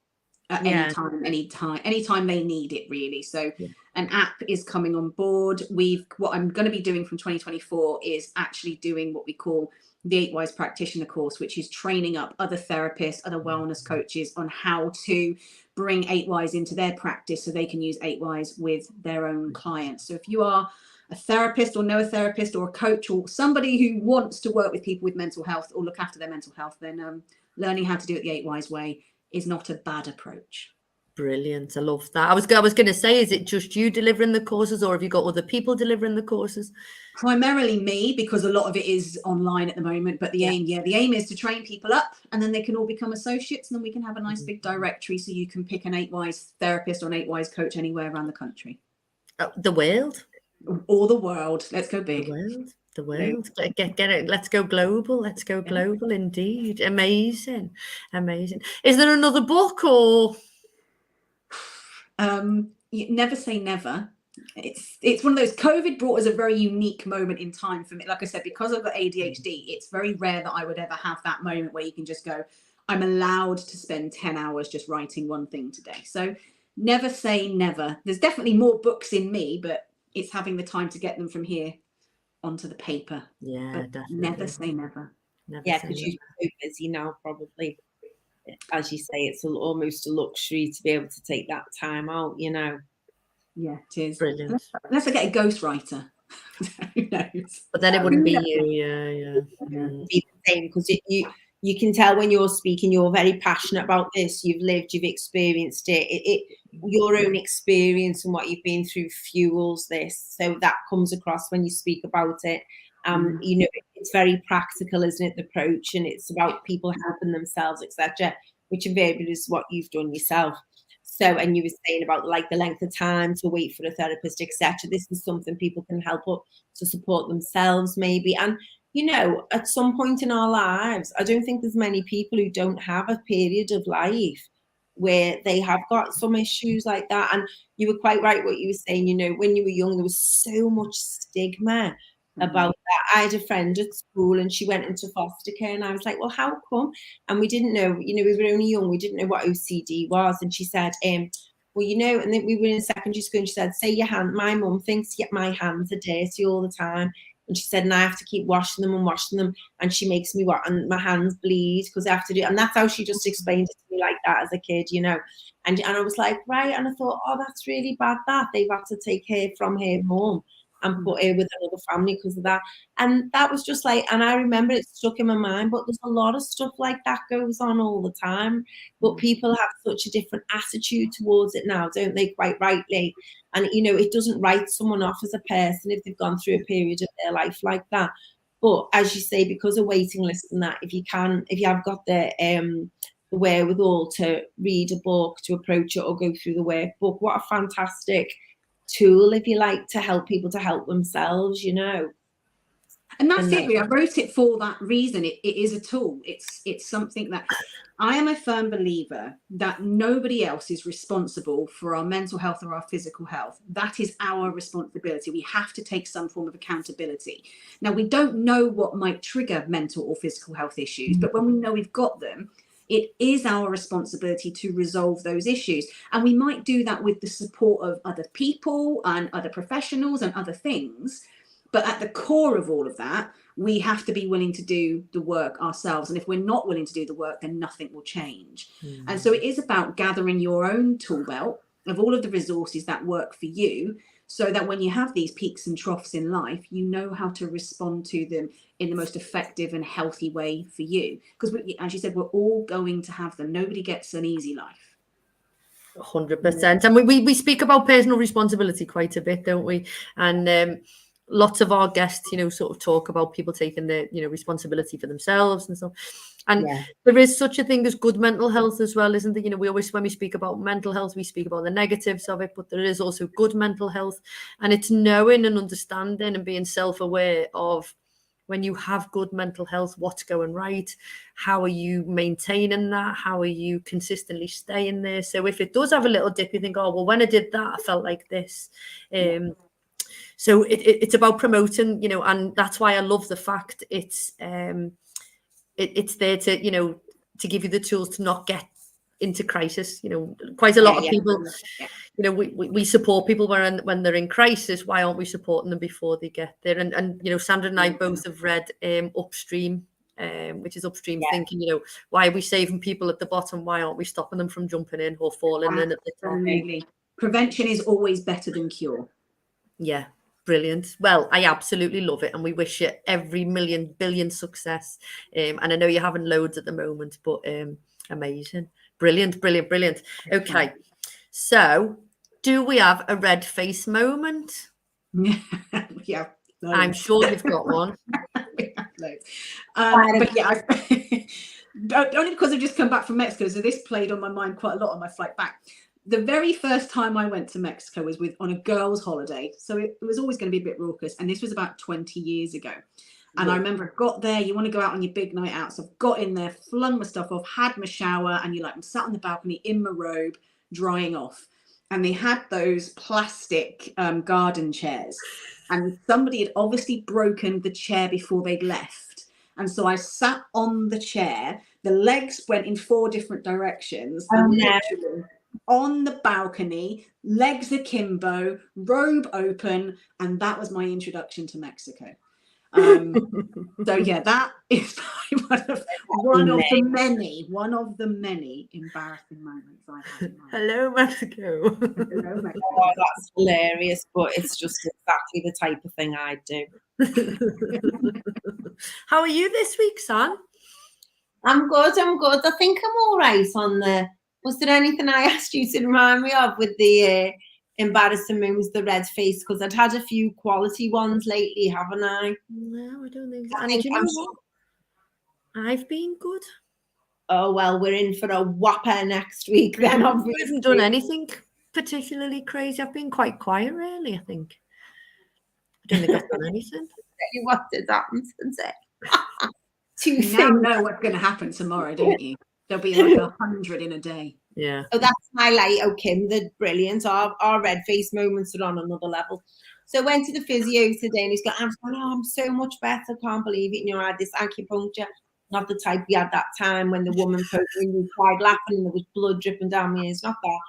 at any time they need it, really. So an app is coming on board. What I'm going to be doing from 2024 is actually doing what we call the 8 Wise Practitioner course, which is training up other therapists, other wellness coaches on how to bring 8 Wise into their practice so they can use 8 Wise with their own clients. So if you are a therapist or know a therapist or a coach or somebody who wants to work with people with mental health or look after their mental health, then learning how to do it the 8 Wise way is not a bad approach. Brilliant. I love that. I was going to say, is it just you delivering the courses, or have you got other people delivering the courses? Primarily me, because a lot of it is online at the moment, but the aim is to train people up, and then they can all become associates, and then we can have a nice big directory so you can pick an 8 Wise therapist or an 8 Wise coach anywhere around the country. The world. Or the world. Let's go big. The world. Get it. Let's go global. Let's go global. Indeed. Amazing. Is there another book or? You never say never. It's one of those. COVID brought us a very unique moment in time for me. Like I said, because I've got ADHD, it's very rare that I would ever have that moment where you can just go, I'm allowed to spend 10 hours just writing one thing today. So never say never. There's definitely more books in me, but it's having the time to get them from here onto the paper. Yeah, but definitely. Never say never. Because you're so busy now, probably. As you say, it's almost a luxury to be able to take that time out, you know. Yeah, it is. Brilliant. Unless I get a ghostwriter. Who knows? But then it wouldn't be you. Yeah. Be the same, because you can tell when you're speaking, you're very passionate about this. You've lived, you've experienced it. Your own experience and what you've been through fuels this. So that comes across when you speak about it. You know, it's very practical, isn't it, the approach, and it's about people helping themselves, etc., which invariably is what you've done yourself. So, and you were saying about like the length of time to wait for a therapist, etc. This is something people can help up to support themselves, maybe. And you know, at some point in our lives, I don't think there's many people who don't have a period of life where they have got some issues like that. And you were quite right what you were saying, you know, when you were young, there was so much stigma about that. I had a friend at school and she went into foster care, and I was like, well, how come? And we didn't know, you know, we were only young, we didn't know what OCD was. And she said, well, you know, and then we were in secondary school, and she said, say your hand, my mum thinks my hands are dirty all the time. And she said, and I have to keep washing them, and she makes me and my hands bleed because I have to do it. And that's how she just explained it to me like that as a kid, you know. And I was like, right. And I thought, oh, that's really bad that they've had to take her from her mum and put her with another family because of that. And that was just like, and I remember it stuck in my mind, but there's a lot of stuff like that goes on all the time. But people have such a different attitude towards it now, don't they, quite rightly? And, you know, it doesn't write someone off as a person if they've gone through a period of their life like that. But as you say, because of waiting lists and that, if you have got the wherewithal to read a book, to approach it or go through the workbook, what a fantastic tool, if you like, to help people to help themselves, you know. And that's it. I wrote it for that reason. It is a tool. It's something that I am a firm believer that nobody else is responsible for our mental health or our physical health. That is our responsibility. We have to take some form of accountability. Now, we don't know what might trigger mental or physical health issues, but when we know we've got them, it is our responsibility to resolve those issues. And we might do that with the support of other people and other professionals and other things. But at the core of all of that, we have to be willing to do the work ourselves. And if we're not willing to do the work, then nothing will change. And so it is about gathering your own tool belt of all of the resources that work for you, so that when you have these peaks and troughs in life, you know how to respond to them in the most effective and healthy way for you. Because as you said, we're all going to have them. Nobody gets an easy life. 100%. And we speak about personal responsibility quite a bit, don't we? And lots of our guests, you know, sort of talk about people taking the, you know, responsibility for themselves and stuff. And Yeah. there is such a thing as good mental health as well, isn't there? You know, we always, when we speak about mental health, we speak about the negatives of it, but there is also good mental health. And it's knowing and understanding and being self-aware of when you have good mental health, what's going right, how are you maintaining that, how are you consistently staying there. So if it does have a little dip, you think, oh, well, when I did that, I felt like this. So it's about promoting, you know, and that's why I love the fact it's there to, you know, to give you the tools to not get into crisis. You know, quite a lot of people, you know, we support people when they're in crisis. Why aren't we supporting them before they get there? And you know, Sandra and I both have read Upstream, which is upstream thinking. You know, why are we saving people at the bottom? Why aren't we stopping them from jumping in or falling in at the top? Absolutely. Prevention is always better than cure. Yeah. Brilliant. Well, I absolutely love it, and we wish you every million billion success. And I know you're having loads at the moment, but amazing, brilliant. Okay, so do we have a red face moment? Yeah, I'm sure you've got one. But yeah, only because I've just come back from Mexico, so this played on my mind quite a lot on my flight back. The very first time I went to Mexico was on a girls' holiday. So it was always going to be a bit raucous. And this was about 20 years ago. And I remember I got there, you want to go out on your big night out. So I've got in there, flung my stuff off, had my shower, and I'm sat on the balcony in my robe, drying off. And they had those plastic garden chairs. And somebody had obviously broken the chair before they'd left. And so I sat on the chair. The legs went in 4 different directions. Oh, literally on the balcony, legs akimbo, robe open, and that was my introduction to Mexico. So yeah, that is one of the many embarrassing moments I had in my life. Hello, Mexico. Hello, Mexico. Oh, that's hilarious, but it's just exactly the type of thing I do. How are you this week, Sam? I'm good. I think I'm all right on the. Was there anything I asked you to remind me of with the embarrassing moments, the red face? Because I'd had a few quality ones lately, haven't I? No, I don't think so. I And think do you know what? I've been good. Oh, well, we're in for a whopper next week then, I obviously. haven't done anything particularly crazy. I've been quite quiet, really, I think. I don't think I've done anything. What did happen today? You now know what's going to happen tomorrow, don't you? There'll be like 100 in a day. Yeah. Oh, that's my light. Oh, Kim, they're brilliant. Our red face moments are on another level. So I went to the physio today and he's going, I'm so much better. Can't believe it. You know, I had this acupuncture, not the type we had that time when the woman poked me and you cried laughing and there was blood dripping down my ears. Not that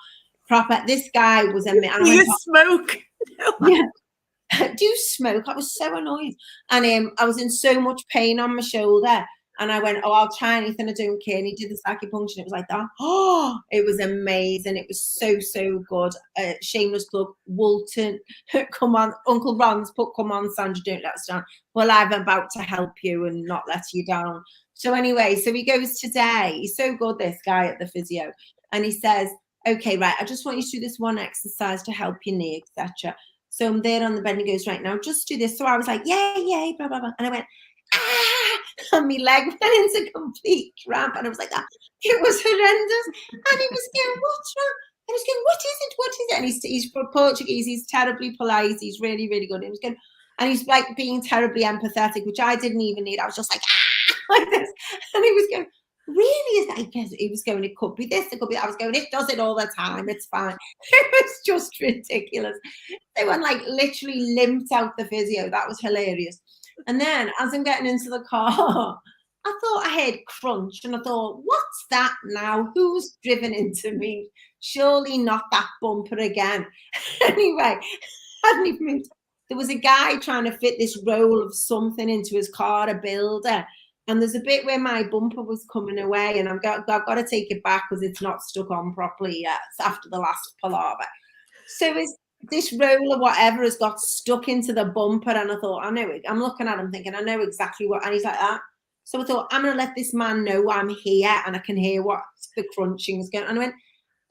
proper. This guy was a man. You smoke. Yeah. Do smoke. I was so annoyed. And I was in so much pain on my shoulder. And I went, I'll try anything, I don't care. And he did this acupuncture. It was like that. Oh, it was amazing. It was so good. Shameless plug. Walton, come on. Uncle Ron's put, come on, Sandra, don't let us down. Well, I'm about to help you and not let you down. So anyway, so he goes today. He's so good, this guy at the physio. And he says, okay, right, I just want you to do this one exercise to help your knee, etc. So I'm there on the bed and he goes, right, now just do this. So I was like, yay, blah, blah, blah. And I went, and my leg went into complete cramp. And I was like, it was horrendous. And he was going, what's wrong? I was going, what is it? And he's Portuguese. He's terribly polite. He's really, really good. And he was going, and he's like being terribly empathetic, which I didn't even need. I was just like this. And he was going, really? Is that? Because he was going, it could be this, it could be that. I was going, it does it all the time. It's fine. It was just ridiculous. They went like literally limped out the physio. That was hilarious. And then as I'm getting into the car, I thought I heard crunch and I thought, what's that now? Who's driven into me? Surely not that bumper again. Anyway, I hadn't even moved. There was a guy trying to fit this roll of something into his car, a builder. And there's a bit where my bumper was coming away and I've got to take it back because it's not stuck on properly yet. It's after the last palaver. So this roll or whatever has got stuck into the bumper and I thought, I know it. I'm looking at him thinking, I know exactly what. And he's like that. So I thought, I'm going to let this man know I'm here and I can hear what the crunching is going on. And I went,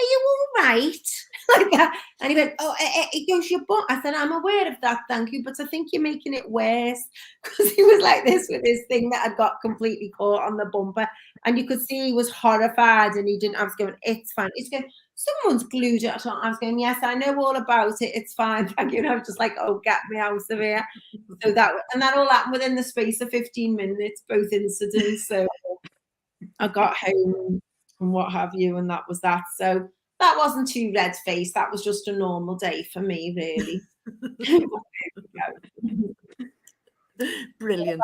are you all right? Like that. And he went, oh, it goes your butt. I said, I'm aware of that, thank you, but I think you're making it worse. Because he was like this with his thing that had got completely caught on the bumper. And you could see he was horrified, and he didn't. I was going, it's fine. He's going, someone's glued it. I was going, yes, I know all about it. It's fine, thank you. And I was just like, oh, get me out of here. So that all happened within the space of 15 minutes, both incidents. So I got home and what have you, and that was that. So that wasn't too red-faced. That was just a normal day for me, really. Brilliant.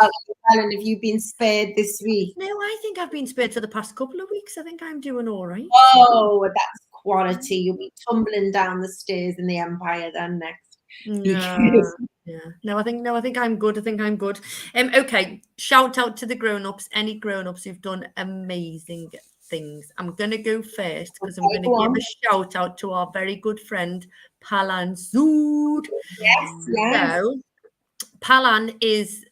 Helen, have you been spared this week? No, I think I've been spared for the past couple of weeks. I think I'm doing all right. Oh, that's quality. You'll be tumbling down the stairs in the Empire then next. No, I think I'm good. I think I'm good. Okay, shout out to the grown-ups, any grown-ups who've done amazing things. I'm going to go first because I'm going to give a shout out to our very good friend Palan Zood. Yes. So Palan is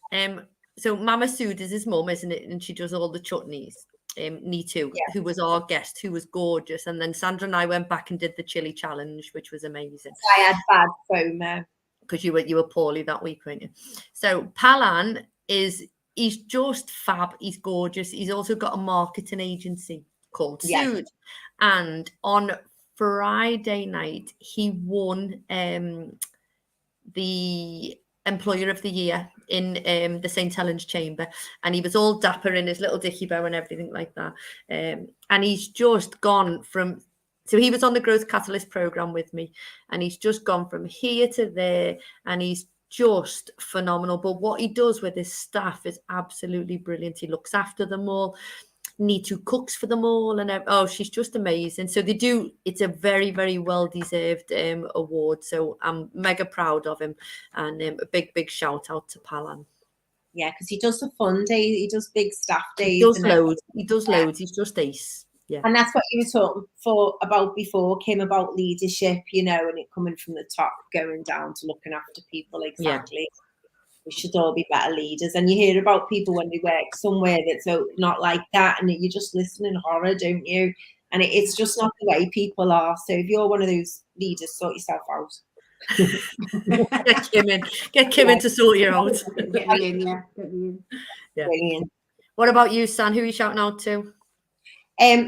so Mama Sood is his mum, isn't it? And she does all the chutneys. Nitu, who was our guest, who was gorgeous, and then Sandra and I went back and did the chili challenge, which was amazing. I had bad FOMO because you were poorly that week, weren't you? So Palan he's just fab. He's gorgeous. He's also got a marketing agency called Sood, and on Friday night he won the Employer of the Year in the St. Helens Chamber, and he was all dapper in his little dicky bow and everything like that. And he's just gone from, so he was on the Growth Catalyst program with me, and he's just gone from here to there, and he's just phenomenal. But what he does with his staff is absolutely brilliant. He looks after them all. Nitu cooks for them all, and she's just amazing. So it's a very, very well-deserved award. So I'm mega proud of him, and a big shout out to Palan. Yeah, because he does the fun day, he does big staff days. He does loads. He's just ace. Yeah. And that's what you were talking about before, Kim, about leadership, and it coming from the top, going down to looking after people. Exactly. Yeah. We should all be better leaders. And you hear about people when they work somewhere that's not like that, and you just listen in horror, don't you? And it's just not the way people are. So if you're one of those leaders, sort yourself out. Get Kim in to sort you out. Get me in, yeah. Brilliant. What about you, San? Who are you shouting out to?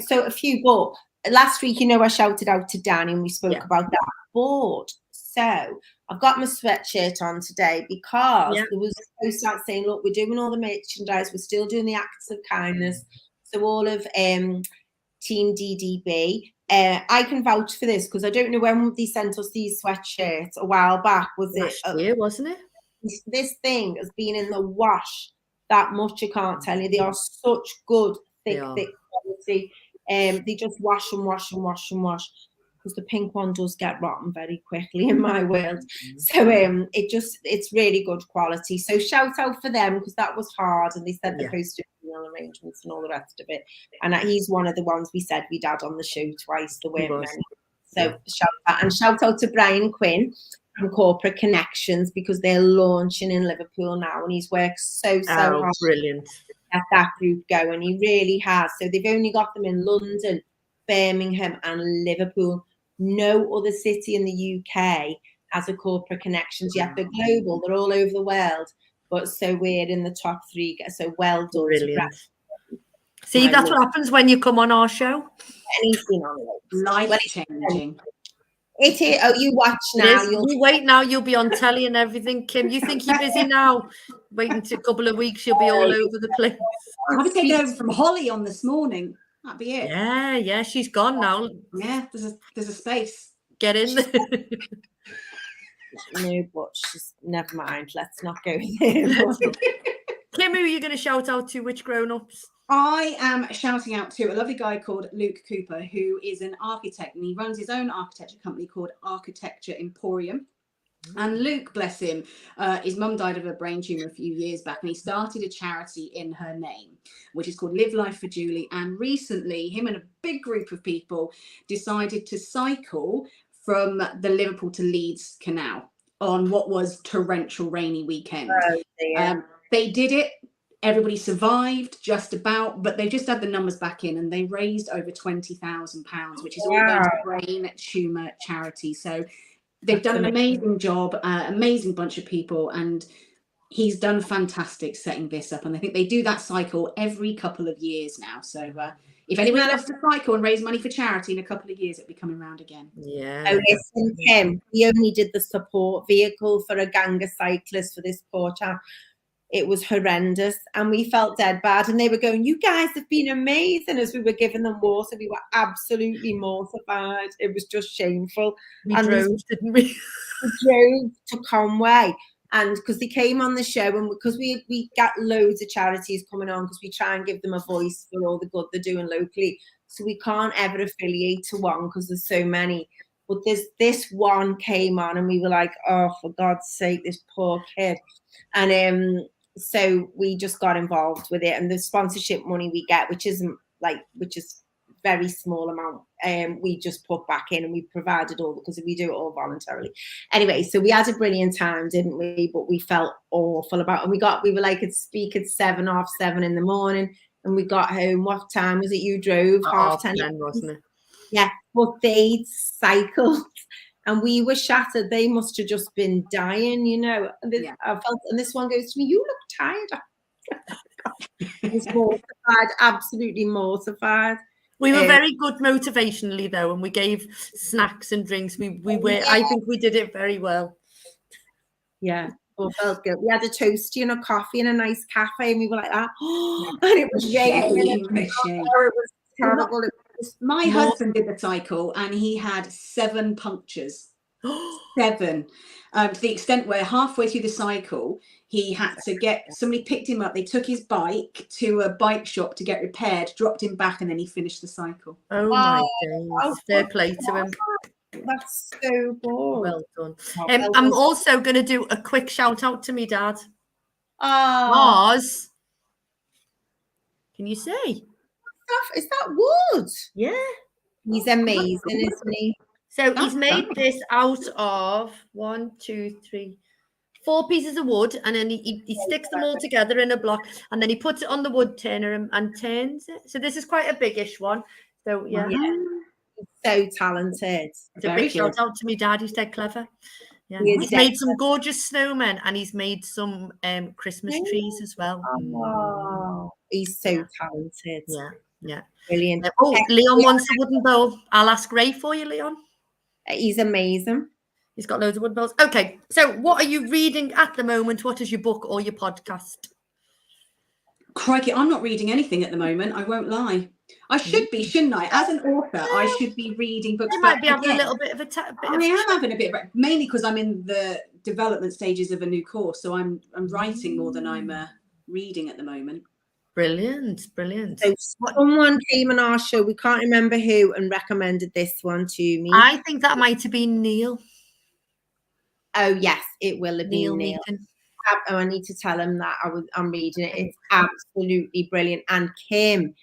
So a few, but last week, I shouted out to Danny and we spoke about that board. So I've got my sweatshirt on today because there was a post out saying, look, we're doing all the merchandise, we're still doing the acts of kindness. So all of Team DDB, I can vouch for this because I don't know when they sent us these sweatshirts a while back. Was last year, wasn't it? This thing has been in the wash that much, I can't tell you. They are such good, thick quality. They just wash and wash and wash and wash. Because the pink one does get rotten very quickly in my world. So it's really good quality. So shout out for them because that was hard, and they said they're supposed to do meal arrangements and all the rest of it. And he's one of the ones we said we'd had on the show twice. There weren't many. So shout out to Brian Quinn from Corporate Connections because they're launching in Liverpool now, and he's worked so hard. Brilliant. To get that group going. He really has. So they've only got them in London, Birmingham, and Liverpool. No other city in the UK has a Corporate Connections yet. They're global, they're all over the world, but so we're in the top 3. So well done. Brilliant. See, that's what happens when you come on our show. Anything on it. Life-changing. It is. Oh, you watch now. You wait now. You'll be on telly and everything, Kim. You think you're busy now? Wait until a couple of weeks, you'll be all over the place. I've taken over from Holly on this morning. That'd be it. Yeah, she's gone now. Yeah, there's a space. Get in there. No, but she's never mind. Let's not go there. Kim, who are you going to shout out to? Which grown-ups? I am shouting out to a lovely guy called Luke Cooper, who is an architect, and he runs his own architecture company called Architecture Emporium. And Luke, bless him, his mum died of a brain tumour a few years back, and he started a charity in her name, which is called Live Life for Julie. And recently, him and a big group of people decided to cycle from the Liverpool to Leeds Canal on what was torrential rainy weekend. Oh, they did it Everybody survived just about, but they've just had the numbers back in, and they raised over £20,000, which is all going to brain tumour charity. So they've done an amazing job, amazing bunch of people, and he's done fantastic setting this up. And I think they do that cycle every couple of years now. So if anyone wants to cycle and raise money for charity in a couple of years, it'll be coming around again. Yeah. Oh, listen, Kim, we only did the support vehicle for a gang of cyclists for this poor chap. It was horrendous, and we felt dead bad. And they were going, "You guys have been amazing," as we were giving them water. We were absolutely mortified. It was just shameful. We drove, didn't we? We drove to Conway, and because they came on the show, and because we got loads of charities coming on, because we try and give them a voice for all the good they're doing locally. So we can't ever affiliate to one because there's so many. But this one came on, and we were like, "Oh, for God's sake, this poor kid!" And so we just got involved with it, and the sponsorship money we get, which is very small amount, we just put back in, and we provided all, because we do it all voluntarily. Anyway, so we had a brilliant time, didn't we? But we felt awful about it. And we were like at speak at 7:30 in the morning, and we got home. What time was it? You drove 10:30, wasn't it? Yeah, but they'd cycled. And we were shattered. They must have just been dying, you know. And this one goes to me, "You look tired." I was mortified, absolutely mortified. We were very good motivationally, though, and we gave snacks and drinks. I think we did it very well. Yeah, we felt good. We had a toasty and a coffee in a nice cafe, and we were like that. And it was raining. It was terrible. My husband did the cycle, and he had 7 punctures. 7. To the extent where halfway through the cycle, he had to get somebody picked him up. They took his bike to a bike shop to get repaired, dropped him back, and then he finished the cycle. Oh my days! Fair play to him. That's so good. Well done. I'm also going to do a quick shout out to me dad. Oh, can you see? Is that wood? Yeah. He's amazing, isn't he? So he's made this out of 1, 2, 3, 4 pieces of wood, and then he sticks them all together in a block, and then he puts it on the wood turner and turns it. So this is quite a biggish one. So yeah. He's so talented. It's a big shout out to me dad. He's dead clever. Yeah. He's made some gorgeous snowmen, and he's made some Christmas trees as well. Oh, he's so talented. Yeah. Brilliant. Leon wants a wooden bowl. I'll ask Ray for you, Leon. He's amazing. He's got loads of wooden bowls. Okay, so what are you reading at the moment? What is your book or your podcast? Crikey, I'm not reading anything at the moment. I won't lie. I should be, shouldn't I? As an author, I should be reading books. You might be having a little bit of I am having a bit of, mainly because I'm in the development stages of a new course, so I'm writing more than I'm reading at the moment. Brilliant. So someone came on our show, we can't remember who, and recommended this one to me. I think that might have been Neil. Oh yes, it will have been Neil. I need to tell him that I'm reading it. It's absolutely brilliant. And Kim,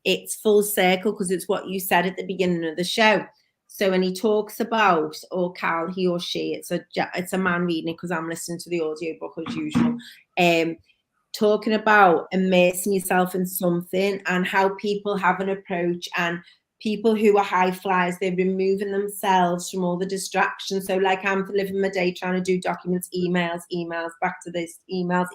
it's full circle, because it's what you said at the beginning of the show. So when he talks about, or Cal, he or she, it's a man reading it, because I'm listening to the audiobook as usual. Talking about immersing yourself in something, and how people have an approach, and people who are high flyers, they're removing themselves from all the distractions. So like, I'm living my day trying to do documents, emails, back to this, emails,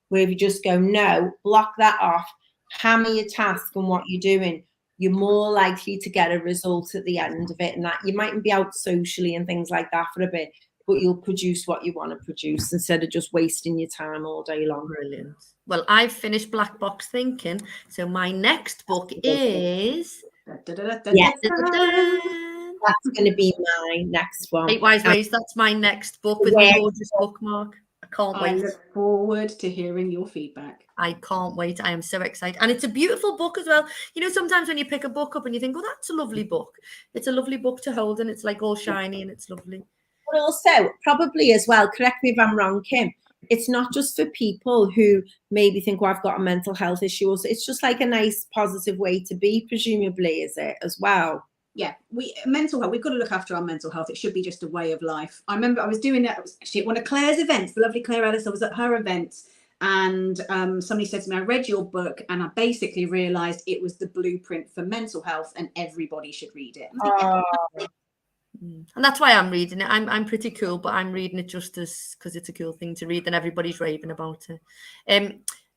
where if you just go, no, block that off, hammer your task and what you're doing, you're more likely to get a result at the end of it. And that you mightn't be out socially and things like that for a bit, but you'll produce what you want to produce instead of just wasting your time all day long. Brilliant. Well, I've finished Black Box Thinking. So my next book is... That's going to be my next one. Wise Ways, that's my next book with my gorgeous bookmark. I can't wait. I look forward to hearing your feedback. I can't wait. I am so excited. And it's a beautiful book as well. You know, sometimes when you pick a book up and you think, oh, that's a lovely book. It's a lovely book to hold, and it's like all shiny and it's lovely. But also, probably as well, correct me if I'm wrong, Kim, it's not just for people who maybe think, well, I've got a mental health issue. Also, it's just like a nice, positive way to be, presumably, is it, as well? Yeah, mental health, we've got to look after our mental health. It should be just a way of life. I remember I was doing that. It was actually at one of Claire's events, the lovely Claire Ellis. I was at her event, And somebody said to me, I read your book and I basically realized it was the blueprint for mental health and everybody should read it. And that's why I'm reading it. I'm pretty cool, but I'm reading it just as because it's a cool thing to read and everybody's raving about it.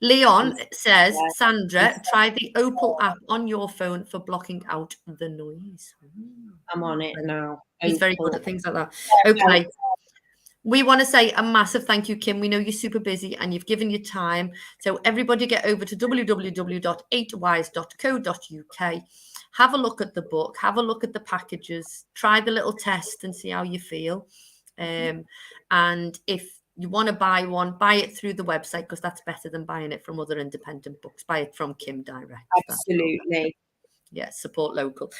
Leon says, Sandra, try the Opal app on your phone for blocking out the noise. I'm on it now. He's very good at things like that. Okay. We want to say a massive thank you, Kim. We know you're super busy and you've given your time. So everybody get over to www.8wise.co.uk. Have a look at the book. Have a look at the packages. Try the little test and see how you feel. And if you want to buy one, buy it through the website because that's better than buying it from other independent books. Buy it from Kim direct. Absolutely. Yeah, support local.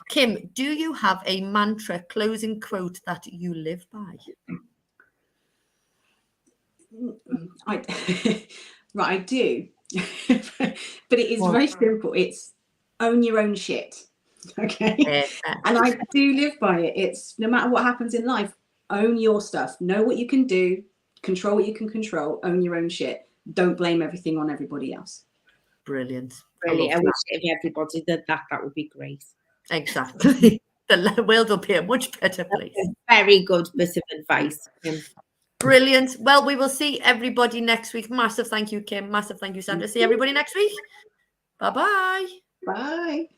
Kim, do you have a mantra closing quote that you live by? I do. But it is very simple. It's own your own shit. Okay. And I do live by it. It's no matter what happens in life, own your stuff. Know what you can do, control what you can control, own your own shit. Don't blame everything on everybody else. Brilliant. Really, I wish if everybody did that, that would be great. Exactly. The world will be a much better place. Very good bit of advice, Kim. Brilliant. Well, we will see everybody next week. Massive thank you, Kim. Massive thank you, Sandra. See everybody next week. Bye-bye. Bye.